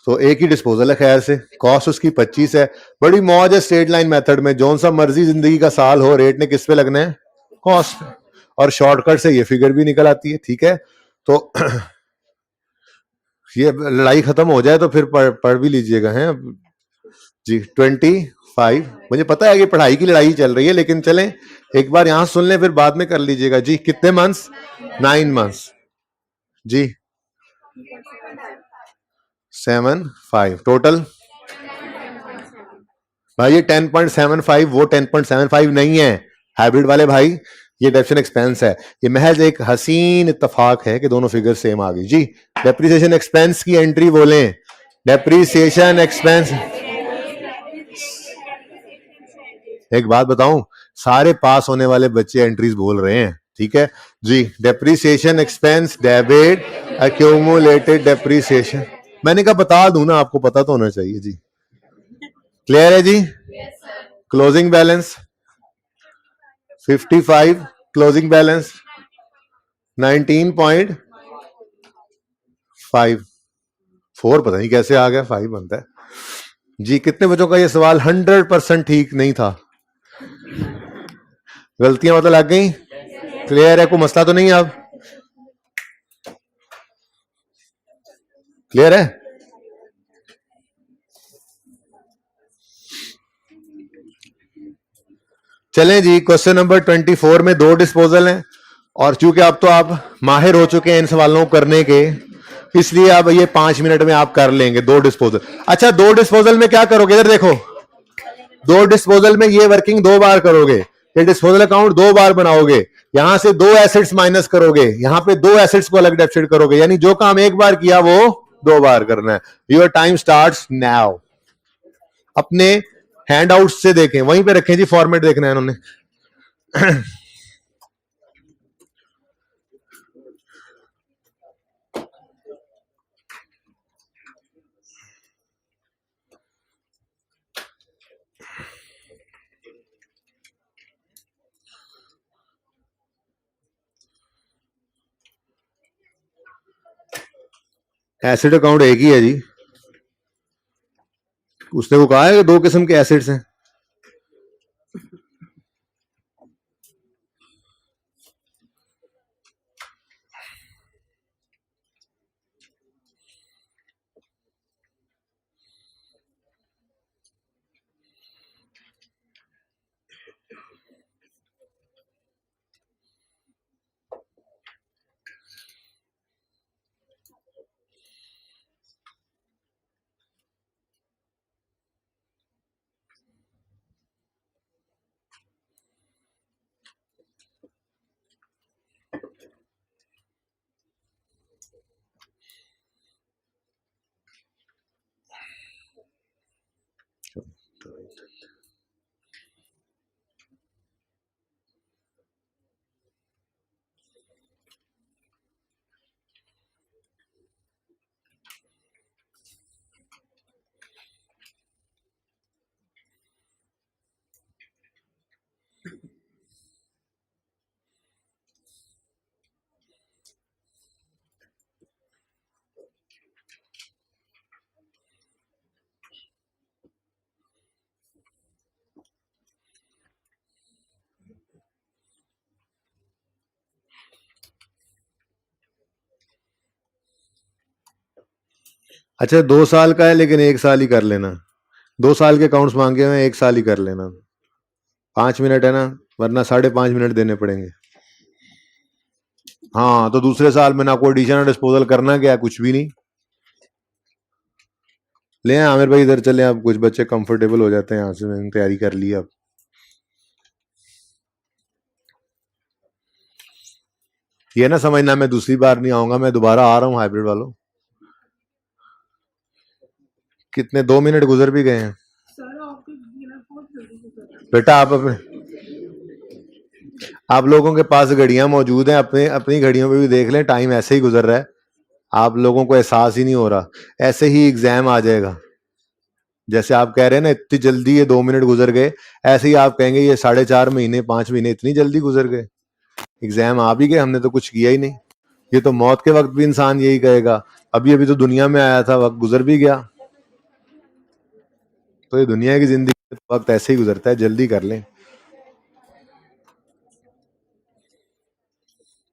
तो एक ही डिस्पोजल है खैर से, कॉस्ट उसकी 25 है। बड़ी मौज है स्ट्रेट लाइन मेथड में, जौन सा मर्जी जिंदगी का साल हो, रेट ने किस पे लगना है, कॉस्ट पे, और शॉर्टकट से ये फिगर भी निकल आती है। ठीक है, तो ये लड़ाई खत्म हो जाए तो फिर पढ़ भी लीजिएगा हैं जी। 25, मुझे पता है कि पढ़ाई की लड़ाई चल रही है, लेकिन चलें एक बार यहां सुन लें फिर बाद में कर लीजिएगा जी। कितने मंथ्स, 9 मंथ्स जी, 7.5 टोटल। भाई ये 10.75 वो 10.75 नहीं है हाइब्रिड वाले भाई, ये डेप्रिसिएशन एक्सपेंस है। ये महज एक हसीन इत्तेफाक है कि दोनों फिगर सेम आ गई जी। डेप्रिसिएशन एक्सपेंस की एंट्री बोलें, डेप्रिसिएशन एक्सपेंस। एक बात बताऊं, सारे पास होने वाले बच्चे एंट्रीज बोल रहे हैं। ठीक है जी, depreciation expense debit accumulated depreciation. मैंने कहा बता दूं ना, आपको पता तो होना चाहिए जी। क्लियर है जी। क्लोजिंग बैलेंस 55, क्लोजिंग बैलेंस 19.54, पता नहीं कैसे आ गया, 5 बनता है जी। कितने बच्चों का ये सवाल 100% ठीक नहीं था, गलतियां मतलब लग गई। क्लियर है, कोई मसला तो नहीं, अब क्लियर है। चलें जी, क्वेश्चन नंबर 24 में 2 डिस्पोजल हैं, और चूंकि अब तो आप माहिर हो चुके हैं इन सवालों को करने के, इसलिए अब ये 5 मिनट में आप कर लेंगे 2 डिस्पोजल। अच्छा, 2 डिस्पोजल में क्या करोगे, इधर देखो, 2 डिस्पोजल में ये वर्किंग 2 बार करोगे, ये डिस्पोजल अकाउंट 2 बार बनाओगे, यहां से 2 एसेट्स माइनस करोगे, यहां पे 2 एसेट्स को अलग डेबिट करोगे, यानी जो काम एक बार किया वो 2 बार करना है। Your time starts now. अपने हैंड आउट से देखें, वहीं पे रखें जी, फॉर्मेट देखना है इन्होंने। एसिड अकाउंट एक ही है जी, उसने वो कहा है कि 2 किस्म के एसिड्स हैं। अच्छा, 2 साल का है लेकिन 1 साल ही कर लेना, 2 साल के अकाउंट्स मांगे हुए हैं, 1 साल ही कर लेना। 5 मिनट है ना, वरना 5.5 मिनट देने पड़ेंगे। हाँ, तो दूसरे साल में ना कोई एडिशन और डिस्पोजल करना, क्या कुछ भी नहीं। ले आमिर भाई इधर चले, अब कुछ बच्चे कंफर्टेबल हो जाते हैं, यहाँ से मैंने तैयारी कर ली। अब ये ना समझना मैं दूसरी बार नहीं आऊंगा, मैं दोबारा आ रहा हूँ हाइब्रिड वालों। कितने 2 मिनट गुजर भी गए हैं बेटा। आप लोगों के पास घड़ियां मौजूद हैं, अपने अपनी घड़ियों पे भी देख लें, टाइम ऐसे ही गुजर रहा है, आप लोगों को एहसास ही नहीं हो रहा। ऐसे ही एग्जाम आ जाएगा, जैसे आप कह रहे हैं ना इतनी जल्दी ये 2 मिनट गुजर गए, ऐसे ही आप कहेंगे ये 4.5 महीने 5 महीने इतनी जल्दी गुजर गए, एग्जाम आ भी गए, हमने तो कुछ किया ही नहीं। ये तो मौत के वक्त भी इंसान यही कहेगा, अभी अभी तो दुनिया में आया था, वक्त गुजर भी गया। तो ये दुनिया की जिंदगी में वक्त ऐसे ही गुजरता है, जल्दी कर लें।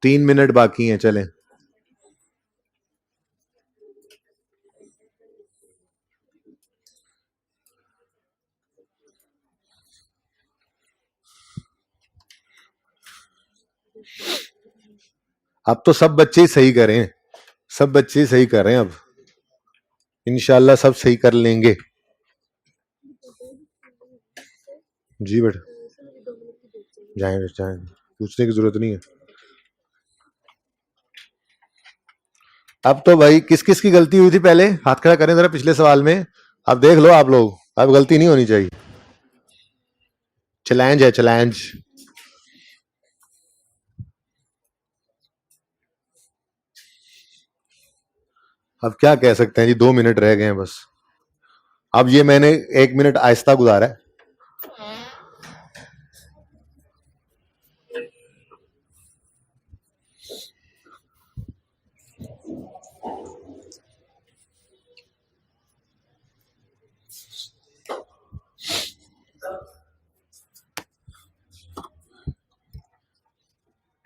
3 मिनट बाकी हैं, चलें। अब तो सब बच्चे ही सही करें, सब बच्चे ही सही कर रहे हैं अब, इंशाल्लाह सब सही कर लेंगे। जी बेटा, जाएं जाएं, पूछने की जरूरत नहीं है। अब तो भाई किस किस की गलती हुई थी, पहले हाथ खड़ा करें जरा पिछले सवाल में। अब देख लो आप लोग, अब गलती नहीं होनी चाहिए। चैलेंज है, चैलेंज। अब क्या कह सकते हैं जी, 2 मिनट रह गए हैं बस। अब ये मैंने 1 मिनट आहिस्ता गुजारा है।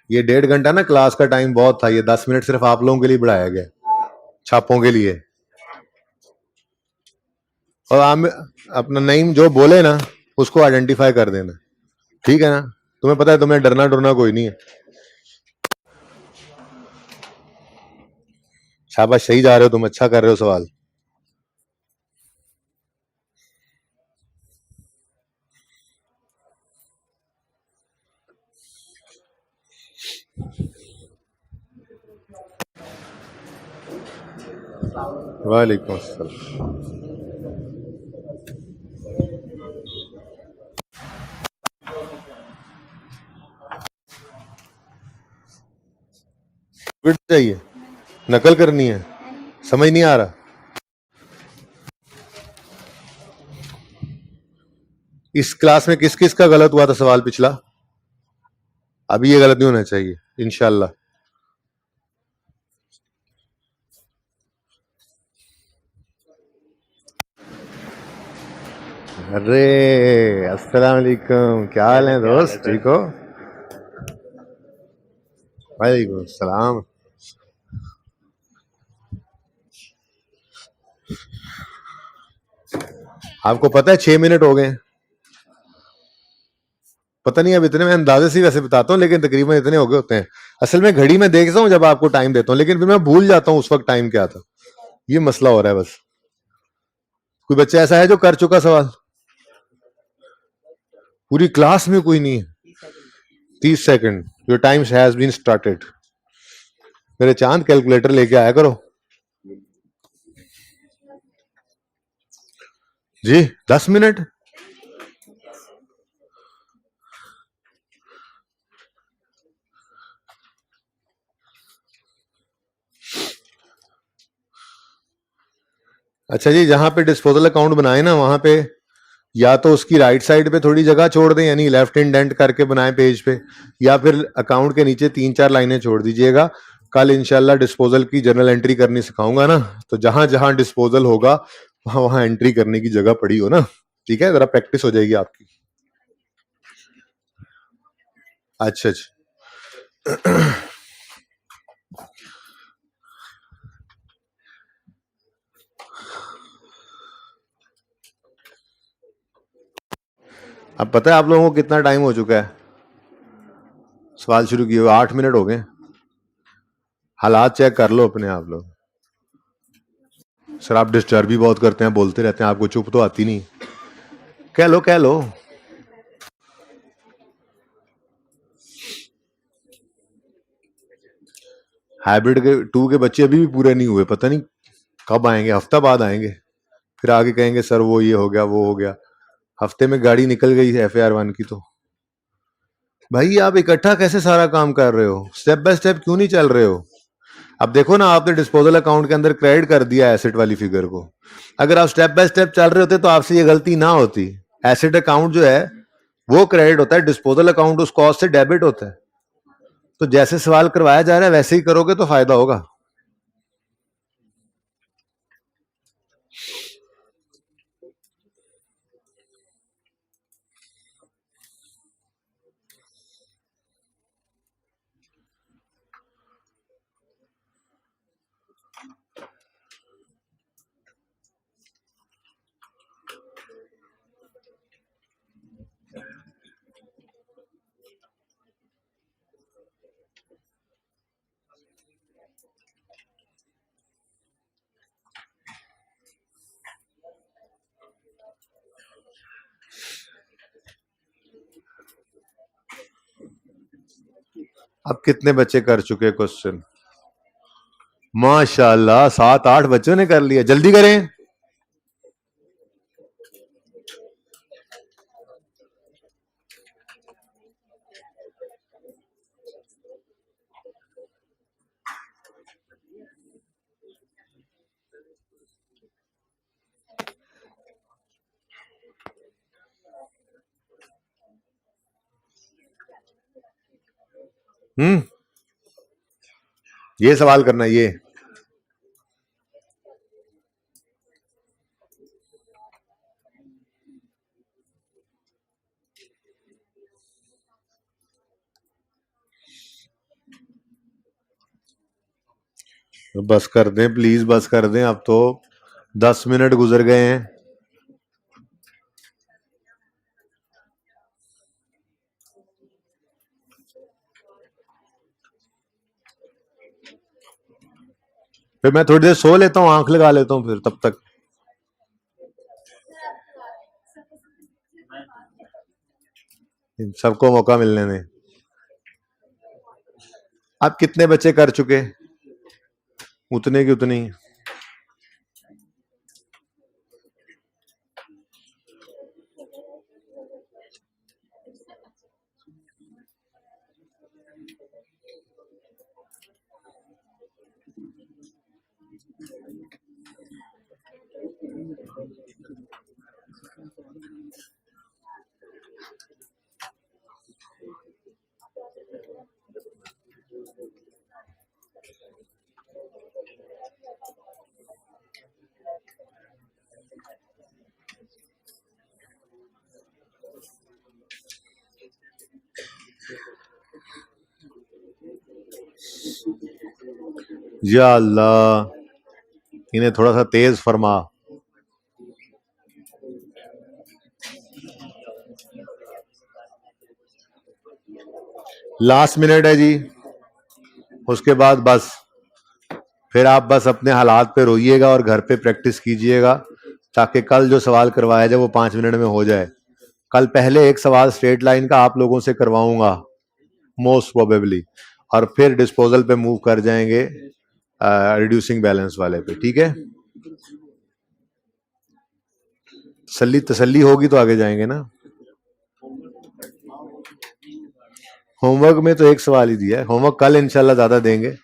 ये 1.5 घंटा ना क्लास का टाइम बहुत था, ये 10 मिनट सिर्फ आप लोगों के लिए बढ़ाया गया, छापों के लिए। और आप अपना नेम जो बोले ना उसको आइडेंटिफाई कर देना, ठीक है ना? तुम्हें पता है तुम्हें डरना डरना कोई नहीं है। शाबाश, सही जा रहे हो तुम, अच्छा कर रहे हो सवाल। वालेकुम अस्सलाम। फिर चाहिए, नकल करनी है, समझ नहीं आ रहा। इस क्लास में किस किस का गलत हुआ था सवाल पिछला? अभी ये गलत नहीं होना चाहिए इंशाल्लाह। अरे अस्सलाम वालेकुम, क्या हाल है दोस्त, ठीक हो? वालेकुम सलाम। आपको पता है 6 मिनट हो गए? पता नहीं, अब इतने मैं अंदाजे से वैसे बताता हूँ, लेकिन तकरीबन इतने हो गए होते हैं। असल में घड़ी में देखता हूँ जब आपको टाइम देता हूँ, लेकिन फिर मैं भूल जाता हूँ उस वक्त टाइम क्या था। ये मसला हो रहा है बस। कोई बच्चा ऐसा है जो कर चुका सवाल? पूरी क्लास में कोई नहीं है? 30 second, your time has been started. मेरे चांद कैलकुलेटर लेके आया करो जी। 10 मिनट? अच्छा जी, जहां पे डिस्पोजल अकाउंट बनाए ना वहां पे या तो उसकी राइट साइड पे थोड़ी जगह छोड़ दें, यानी लेफ्ट इंडेंट करके बनाए पेज पे, या फिर अकाउंट के नीचे 3-4 लाइनें छोड़ दीजिएगा। कल इंशाल्लाह डिस्पोजल की जर्नल एंट्री करनी सिखाऊंगा ना, तो जहां जहां डिस्पोजल होगा वहां वहां एंट्री करने की जगह पड़ी हो ना, ठीक है? जरा प्रैक्टिस हो जाएगी आपकी। अच्छा अच्छा। अब पता है आप लोगों को कितना टाइम हो चुका है सवाल शुरू किए हुए? 8 मिनट हो गए। हालात चेक कर लो अपने आप लोग। सर आप डिस्टर्ब भी बहुत करते हैं, बोलते रहते हैं, आपको चुप तो आती नहीं। कह लो कह लो। हाइब्रिड के 2 के बच्चे अभी भी पूरे नहीं हुए, पता नहीं कब आएंगे, हफ्ता बाद आएंगे। फिर आगे कहेंगे सर वो ये हो गया वो हो गया। हफ्ते में गाड़ी निकल गई है FAR 1 की। तो भाई आप इकट्ठा कैसे सारा काम कर रहे हो? स्टेप बाय स्टेप क्यों नहीं चल रहे हो? अब देखो ना, आपने डिस्पोजल अकाउंट के अंदर क्रेडिट कर दिया एसेट वाली फिगर को। अगर आप स्टेप बाय स्टेप चल रहे होते तो आपसे ये गलती ना होती। एसेट अकाउंट जो है वो क्रेडिट होता है, डिस्पोजल अकाउंट उस कॉस्ट से डेबिट होता है। तो जैसे सवाल करवाया जा रहा है वैसे ही करोगे तो फायदा होगा। अब कितने बच्चे कर चुके क्वेश्चन? माशाल्लाह 7-8 बच्चों ने कर लिया। जल्दी करें। ये सवाल करना, ये बस कर दें प्लीज, बस कर दें। अब तो 10 मिनट गुजर गए हैं। फिर मैं थोड़ी देर सो लेता हूँ, आंख लगा लेता हूँ फिर तब तक। सबको मौका मिलने दें। आप कितने बच्चे कर चुके? उतने की उतनी। या अल्लाह, इन्हें थोड़ा सा तेज फरमा। लास्ट मिनट है जी, उसके बाद बस फिर आप बस अपने हालात पे रोइएगा और घर पे प्रैक्टिस कीजिएगा, ताकि कल जो सवाल करवाया जाए वो 5 मिनट में हो जाए। कल पहले एक सवाल स्ट्रेट लाइन का आप लोगों से करवाऊंगा मोस्ट प्रोबेबली, और फिर डिस्पोजल पे मूव कर जाएंगे रिड्यूसिंग बैलेंस वाले पे। ठीक है, तसल्ली होगी तो आगे जाएंगे ना। होमवर्क में तो एक सवाल ही दिया है, होमवर्क कल इंशाल्लाह ज्यादा देंगे।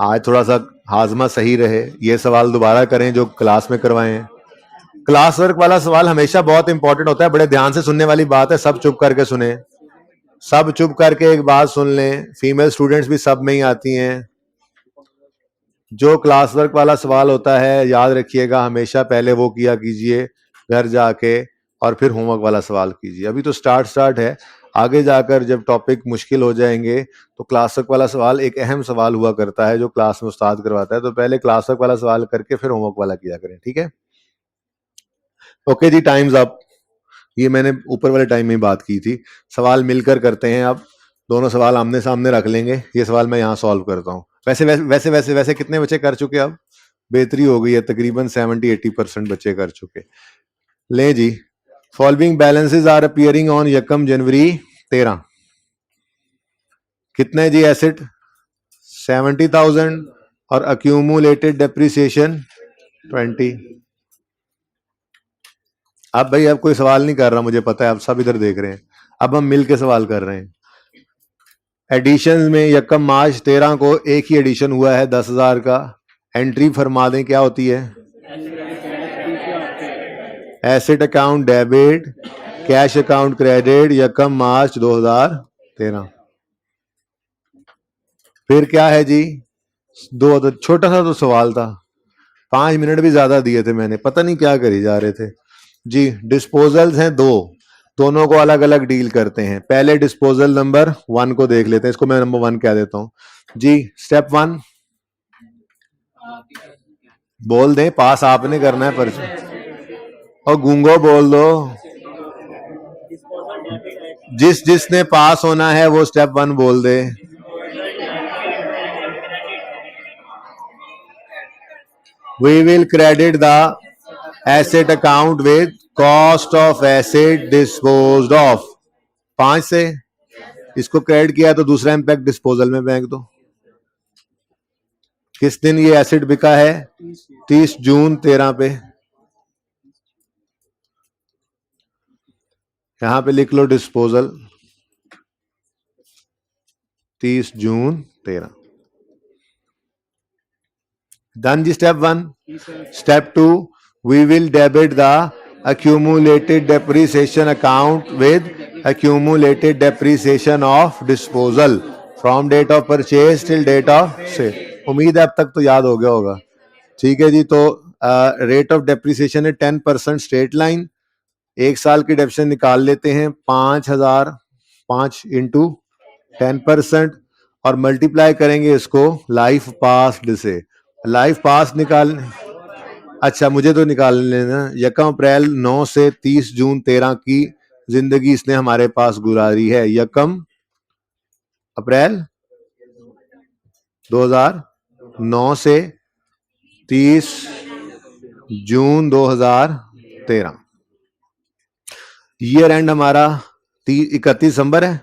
आज थोड़ा सा हाजमा सही रहे, ये सवाल दोबारा करें जो क्लास में करवाए हैं। क्लास वर्क वाला सवाल हमेशा बहुत इंपॉर्टेंट होता है, बड़े ध्यान से सुनने वाली बात है। सब चुप करके सुने, सब चुप करके एक बात सुन लें। फीमेल स्टूडेंट्स भी सब में ही आती हैं। जो क्लास वर्क वाला सवाल होता है, याद रखिएगा हमेशा पहले वो किया कीजिए घर जाके, और फिर होमवर्क वाला सवाल कीजिए। अभी तो स्टार्ट है, आगे जाकर जब टॉपिक मुश्किल हो जाएंगे तो क्लास वर्क वाला सवाल एक अहम सवाल हुआ करता है जो क्लास में उस्ताद करवाता है। तो पहले क्लास वर्क वाला सवाल करके फिर होमवर्क वाला किया करें। ठीक है, ओके जी, टाइम्स अप। ये मैंने ऊपर वाले टाइम में बात की थी। सवाल मिलकर करते हैं। अब दोनों सवाल आमने सामने रख लेंगे। ये सवाल मैं यहाँ सॉल्व करता हूँ। वैसे कितने बच्चे कर चुके? अब बेहतरी हो गई है, तकरीबन 70-80% बच्चे कर चुके। ले जी, following balances are appearing on 1 जनवरी 13। कितने जी एसेट? 70,000 और अक्यूमुलेटेड डेप्रिसिएशन 20। अब भाई अब कोई सवाल नहीं कर रहा, मुझे पता है, आप सब इधर देख रहे हैं। अब हम मिल के सवाल कर रहे हैं। एडिशन में 1 मार्च 13 को एक ही एडिशन हुआ है 10,000 का। एंट्री फरमा दें, क्या होती है? Asset account debit, cash account credit, 1 मार्च 2013। फिर क्या है जी? दो, तो छोटा सा तो सवाल था, 5 मिनट भी ज्यादा दिए थे मैंने, पता नहीं क्या करी जा रहे थे जी। डिस्पोजल्स हैं दो, दोनों को अलग अलग डील करते हैं। पहले डिस्पोजल नंबर 1 को देख लेते हैं, इसको मैं नंबर 1 कह देता हूं जी। स्टेप 1 बोल दें, पास आपने करना है पर्ची, और गूंगो बोल दो। जिसने पास होना है वो स्टेप 1 बोल दे। We will credit the asset account with cost of asset disposed of। 5 से इसको क्रेडिट किया तो दूसरा इम्पैक्ट डिस्पोजल में फेंक दो। किस दिन ये एसिड बिका है? 30 जून 13 पे। यहां पे लिख लो डिस्पोजल 30 जून 13। डन जी step 1। Step 2, we will debit the accumulated depreciation account with accumulated depreciation of disposal from date of purchase till date of sale। उम्मीद है अब तक तो याद हो गया होगा। ठीक है जी, तो रेट ऑफ डेप्रिसिएशन है 10% स्ट्रेट लाइन। एक साल की डेप्रिसिएशन निकाल लेते हैं 5,005 इंटू 10% और मल्टीप्लाई करेंगे इसको लाइफ पास्ड से। लाइफ पास्ट निकाल, अच्छा मुझे तो निकाल लेना। 1 अप्रैल 9 से 30 जून 13 की जिंदगी इसने हमारे पास गुजारी है। 1 अप्रैल 2009 से 30 जून 2013। ईयर एंड हमारा 31 दिसंबर है।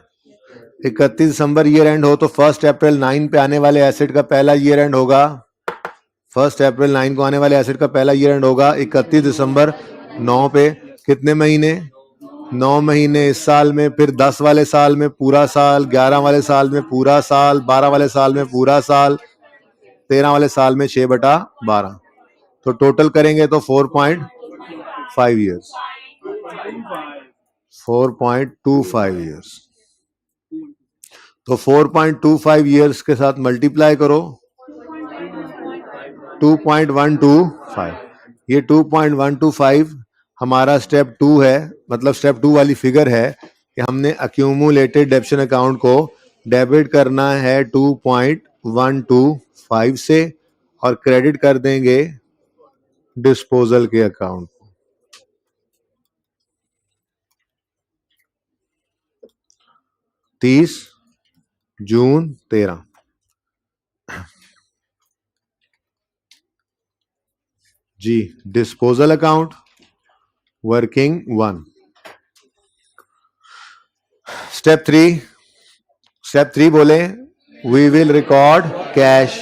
31 दिसंबर ईयर एंड हो तो 1 अप्रैल 9 पे आने वाले एसेट का पहला ईयर एंड होगा। 1 अप्रैल 9 को आने वाले एसेट का पहला ईयर एंड होगा 31 दिसंबर 9 पे। कितने महीने? 9 महीने इस साल में, फिर 10 वाले साल में पूरा साल, 11 वाले साल में पूरा साल, 12 वाले साल में पूरा साल, 13 वाले साल में 6/12। तो टोटल करेंगे तो 4.5 ईयर्स। 4.25 ईयर्स। तो 4.25 ईयर्स के साथ मल्टीप्लाई करो 2.125। ये 2.125 हमारा स्टेप 2 है, मतलब स्टेप 2 वाली फिगर है कि हमने अक्यूमुलेटेड डेप्शन अकाउंट को डेबिट करना है 2.125 से और क्रेडिट कर देंगे डिस्पोजल के अकाउंट को। तीस जून 13। जी disposal account working 1। Step 3। Step 3 बोले वी विल रिकॉर्ड कैश।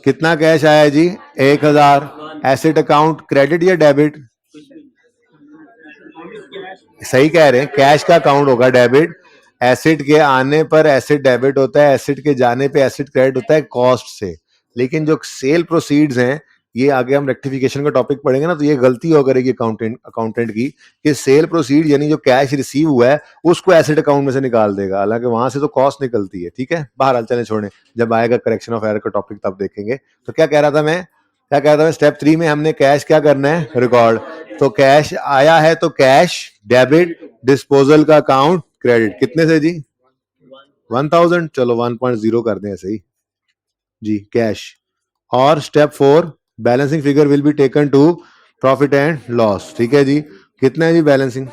कितना कैश आया जी? 1000। एसेट अकाउंट क्रेडिट या डेबिट? सही कह रहे हैं, कैश का अकाउंट होगा डेबिट। एसिड के आने पर एसिड डेबिट होता है, एसिड के जाने पे एसिड क्रेडिट होता है कॉस्ट से। लेकिन जो सेल प्रोसीड्स हैं, ये आगे हम रेक्टिफिकेशन का टॉपिक पढ़ेंगे ना, तो ये गलती हो करेगी अकाउंटेंट की कि सेल प्रोसीड यानी जो कैश रिसीव हुआ है उसको एसिड अकाउंट में से निकाल देगा, हालांकि वहां से तो कॉस्ट निकलती है। ठीक है, बहरहाल चले छोड़ें, जब आएगा करेक्शन ऑफ एरर का टॉपिक तब देखेंगे। तो क्या कह रहा था मैं? स्टेप 3 में हमने कैश क्या करना है? रिकॉर्ड। तो कैश आया है तो कैश डेबिट, डिस्पोजल का अकाउंट क्रेडिट। कितने से जी? 1000। चलो 1.0 कर दें ऐसे ही जी, कैश। और step 4 balancing figure will be taken to profit and loss. ठीक है जी, कितना है जी बैलेंसिंग?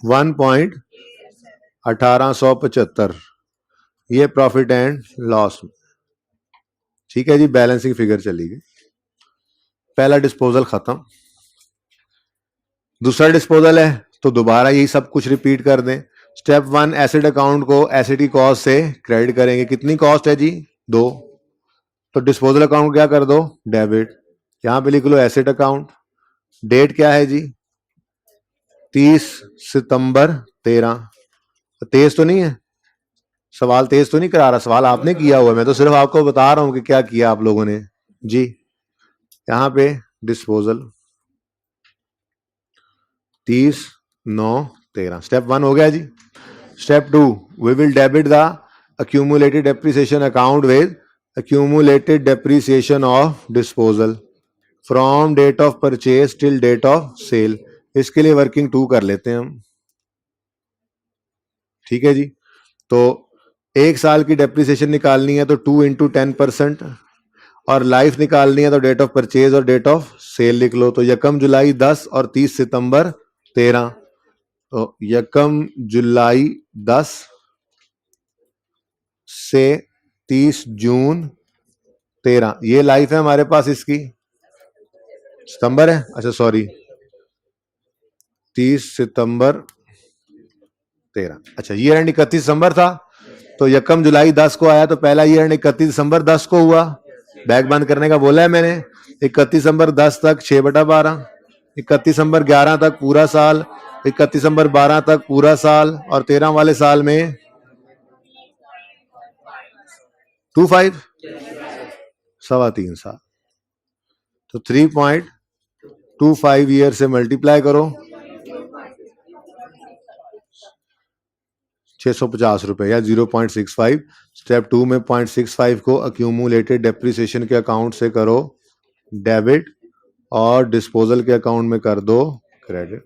1.1875। ये प्रॉफिट एंड लॉस। ठीक है जी, बैलेंसिंग फिगर चली गई। पहला डिस्पोजल खत्म। दूसरा डिस्पोजल है तो दोबारा यही सब कुछ रिपीट कर दें। स्टेप 1 एसिड अकाउंट को एसिड की कॉस्ट से क्रेडिट करेंगे। कितनी कॉस्ट है जी? 2। तो डिस्पोजल अकाउंट क्या कर दो? डेबिट। यहां पे लिख लो एसिड अकाउंट। डेट क्या है जी? 30 सितंबर 13। तेज तो नहीं है सवाल? तेज तो नहीं करा रहा, सवाल आपने किया हुआ है, मैं तो सिर्फ आपको बता रहा हूं कि क्या किया आप लोगों ने जी। यहां पे डिस्पोजल 30/9/13। स्टेप 1 हो गया जी। Step 2 we will debit the accumulated depreciation account with accumulated depreciation of disposal from date of purchase till date of sale। इसके लिए वर्किंग 2 कर लेते हैं हम। ठीक है जी, तो एक साल की डेप्रिसिएशन निकालनी है तो 2 इंटू 10% और लाइफ निकालनी है तो डेट ऑफ परचेज और डेट ऑफ सेल लिख लो। तो 1 जुलाई 10 और 30 सितंबर 13। तो 1 जुलाई 10 से 30 जून 13, ये लाइफ है हमारे पास। इसकी सितंबर है, अच्छा सॉरी 30 सितंबर 13। अच्छा, ईयर एंड 31 दिसंबर था, तो यकम जुलाई 10 को आया, तो पहला ईयर एंड 31 दिसंबर 10 को हुआ। बैग बंद करने का बोला है मैंने। 31 दिसंबर 10 तक 6/12, 31 दिसंबर 11 तक पूरा साल, 31 दिसंबर 12 तक पूरा साल, और 13 वाले साल में 25 3.25 साल। तो 3.25 ईयर से मल्टीप्लाई करो, 650 रुपए या 0.65। स्टेप 2 में 0.65 को अक्यूमुलेटेड डेप्रिसिएशन के अकाउंट से करो डेबिट, और डिस्पोजल के अकाउंट में कर दो क्रेडिट।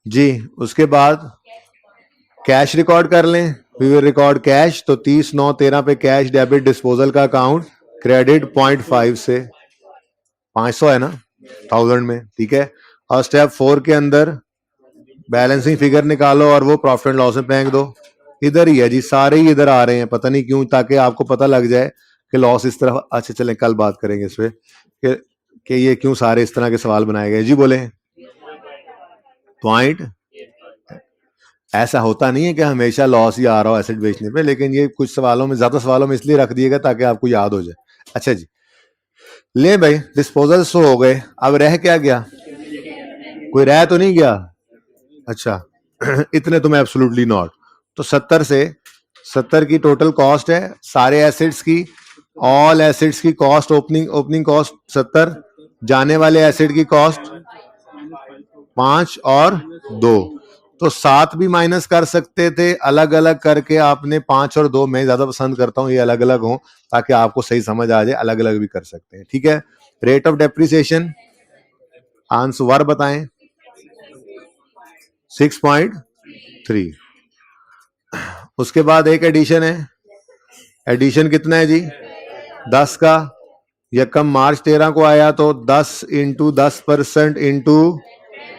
जी, उसके बाद कैश रिकॉर्ड कर लें। वी विल रिकॉर्ड कैश, तो 30/9/13 पे कैश डेबिट डिस्पोजल का अकाउंट क्रेडिट 0.5 से 500 है ना, 1000 में, ठीक है। और स्टेप 4 के अंदर बैलेंसिंग फिगर निकालो और वो प्रॉफिट एंड लॉस में फेंक दो। इधर ही है जी, सारे ही इधर आ रहे हैं, पता नहीं क्यों, ताकि आपको पता लग जाए कि लॉस इस तरफ। अच्छा चलें, कल बात करेंगे इस पे कि ये क्यों सारे इस तरह के सवाल बनाए गए। जी बोले। पॉइंट ऐसा होता नहीं है कि हमेशा लॉस ही आ रहा हो एसेट बेचने पे, लेकिन ये कुछ सवालों में, ज्यादा सवालों में इसलिए रख दिएगा ताकि आपको याद हो जाए। अच्छा जी, ले भाई, डिस्पोजल शो हो गए, अब रह क्या गया? कोई रह तो नहीं गया? अच्छा इतने तो मैं एब्सोल्युटली नॉट। तो 70 की टोटल कॉस्ट है सारे एसेट्स की, ऑल एसेट्स की कॉस्ट, ओपनिंग कॉस्ट 70, जाने वाले एसेट की कॉस्ट 5 और 2, तो 7 भी माइनस कर सकते थे अलग अलग करके। आपने 5 और 2, मैं ज्यादा पसंद करता हूं ये अलग अलग हो ताकि आपको सही समझ आ जाए, अलग अलग भी कर सकते हैं, ठीक है। रेट ऑफ डेप्रिसिएशन आंसर बताएं। 6.3। उसके बाद एक एडिशन है, एडिशन कितना है जी? 10 का। यकम मार्च 13 को आया, तो 10 इंटू 10% इंटू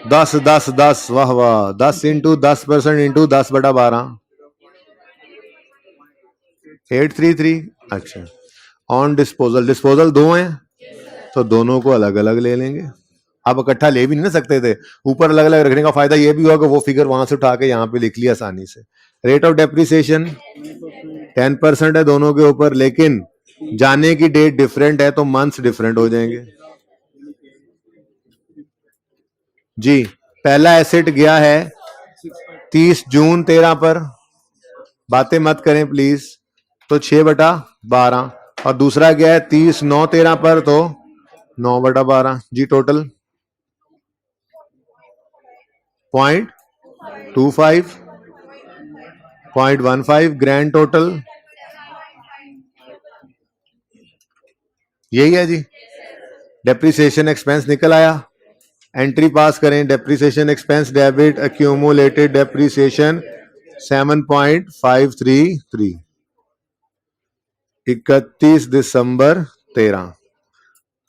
10, वाह वाह, 10 इंटू 10% इंटू 10/12, 833। अच्छा, ऑन डिस्पोजल 2 हैं, तो दोनों को अलग अलग ले लेंगे। आप इकट्ठा ले भी नहीं ना सकते थे, ऊपर अलग अलग रखने का फायदा ये भी हुआ कि वो फिगर वहां से उठा के यहाँ पे लिख लिया आसानी से। रेट ऑफ डेप्रिसिएशन 10% है दोनों के ऊपर, लेकिन जाने की डेट डिफरेंट है तो मंथ्स डिफरेंट हो जाएंगे। जी, पहला एसेट गया है 30 जून 13 पर, बातें मत करें प्लीज, तो 6/12, और दूसरा गया है 30/9/13 पर, तो 9/12। जी, टोटल 0.25, 0.15 ग्रैंड टोटल, यही है जी। डेप्रिसिएशन एक्सपेंस निकल आया, एंट्री पास करें। Depreciation expense debit accumulated depreciation 7.533, 31 दिसंबर 13।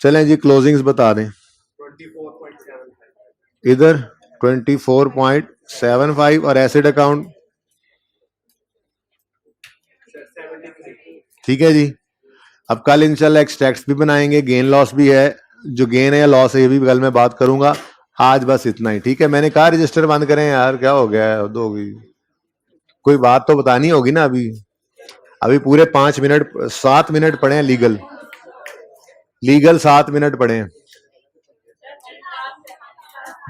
चलें जी, क्लोजिंग्स बता दें। इधर 24.75, और एसेट अकाउंट, ठीक है जी। अब कल इंशाल्लाह एक्सट्रैक्ट्स भी बनाएंगे, गेन लॉस भी है, जो गेन है या लॉस है ये भी कल मैं बात करूंगा। आज बस इतना ही, ठीक है। मैंने कहा रजिस्टर बंद करें यार, क्या हो गया है, दो होगी, कोई बात तो बतानी होगी ना। अभी पूरे 5 मिनट, 7 मिनट पड़े हैं, लीगल 7 मिनट पड़े हैं।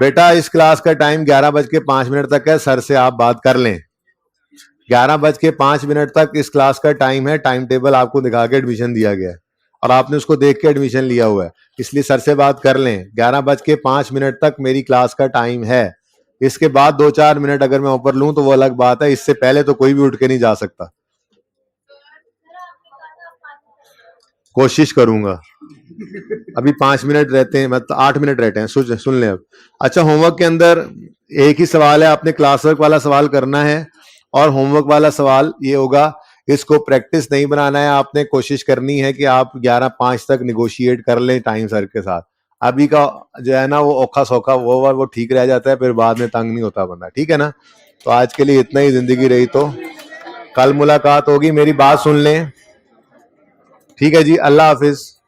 बेटा इस क्लास का टाइम 11:05 तक है, सर से आप बात कर लें। 11:05 तक इस क्लास का टाइम है, टाइम टेबल आपको दिखा के एडमिशन दिया गया है और आपने उसको देख के एडमिशन लिया हुआ है, इसलिए सर से बात कर लें। 11:05 तक मेरी क्लास का टाइम है, इसके बाद 2-4 मिनट अगर मैं ऊपर लूं तो वो अलग बात है, इससे पहले तो कोई भी उठ के नहीं जा सकता। कोशिश करूंगा। अभी 5 मिनट रहते हैं, मतलब 8 मिनट रहते हैं, सुन लें अब। अच्छा, होमवर्क के अंदर एक ही सवाल है, आपने क्लास वर्क वाला सवाल करना है, और होमवर्क वाला सवाल ये होगा, इसको प्रैक्टिस नहीं बनाना है, आपने कोशिश करनी है कि आप 11:05 तक निगोशिएट कर लें टाइम सर के साथ। अभी का जो है ना, वो औखा सौखा वो ठीक रह जाता है, फिर बाद में तंग नहीं होता बंदा, ठीक है ना। तो आज के लिए इतना ही, जिंदगी रही तो कल मुलाकात होगी, मेरी बात सुन लें, ठीक है जी। अल्लाह हाफिज।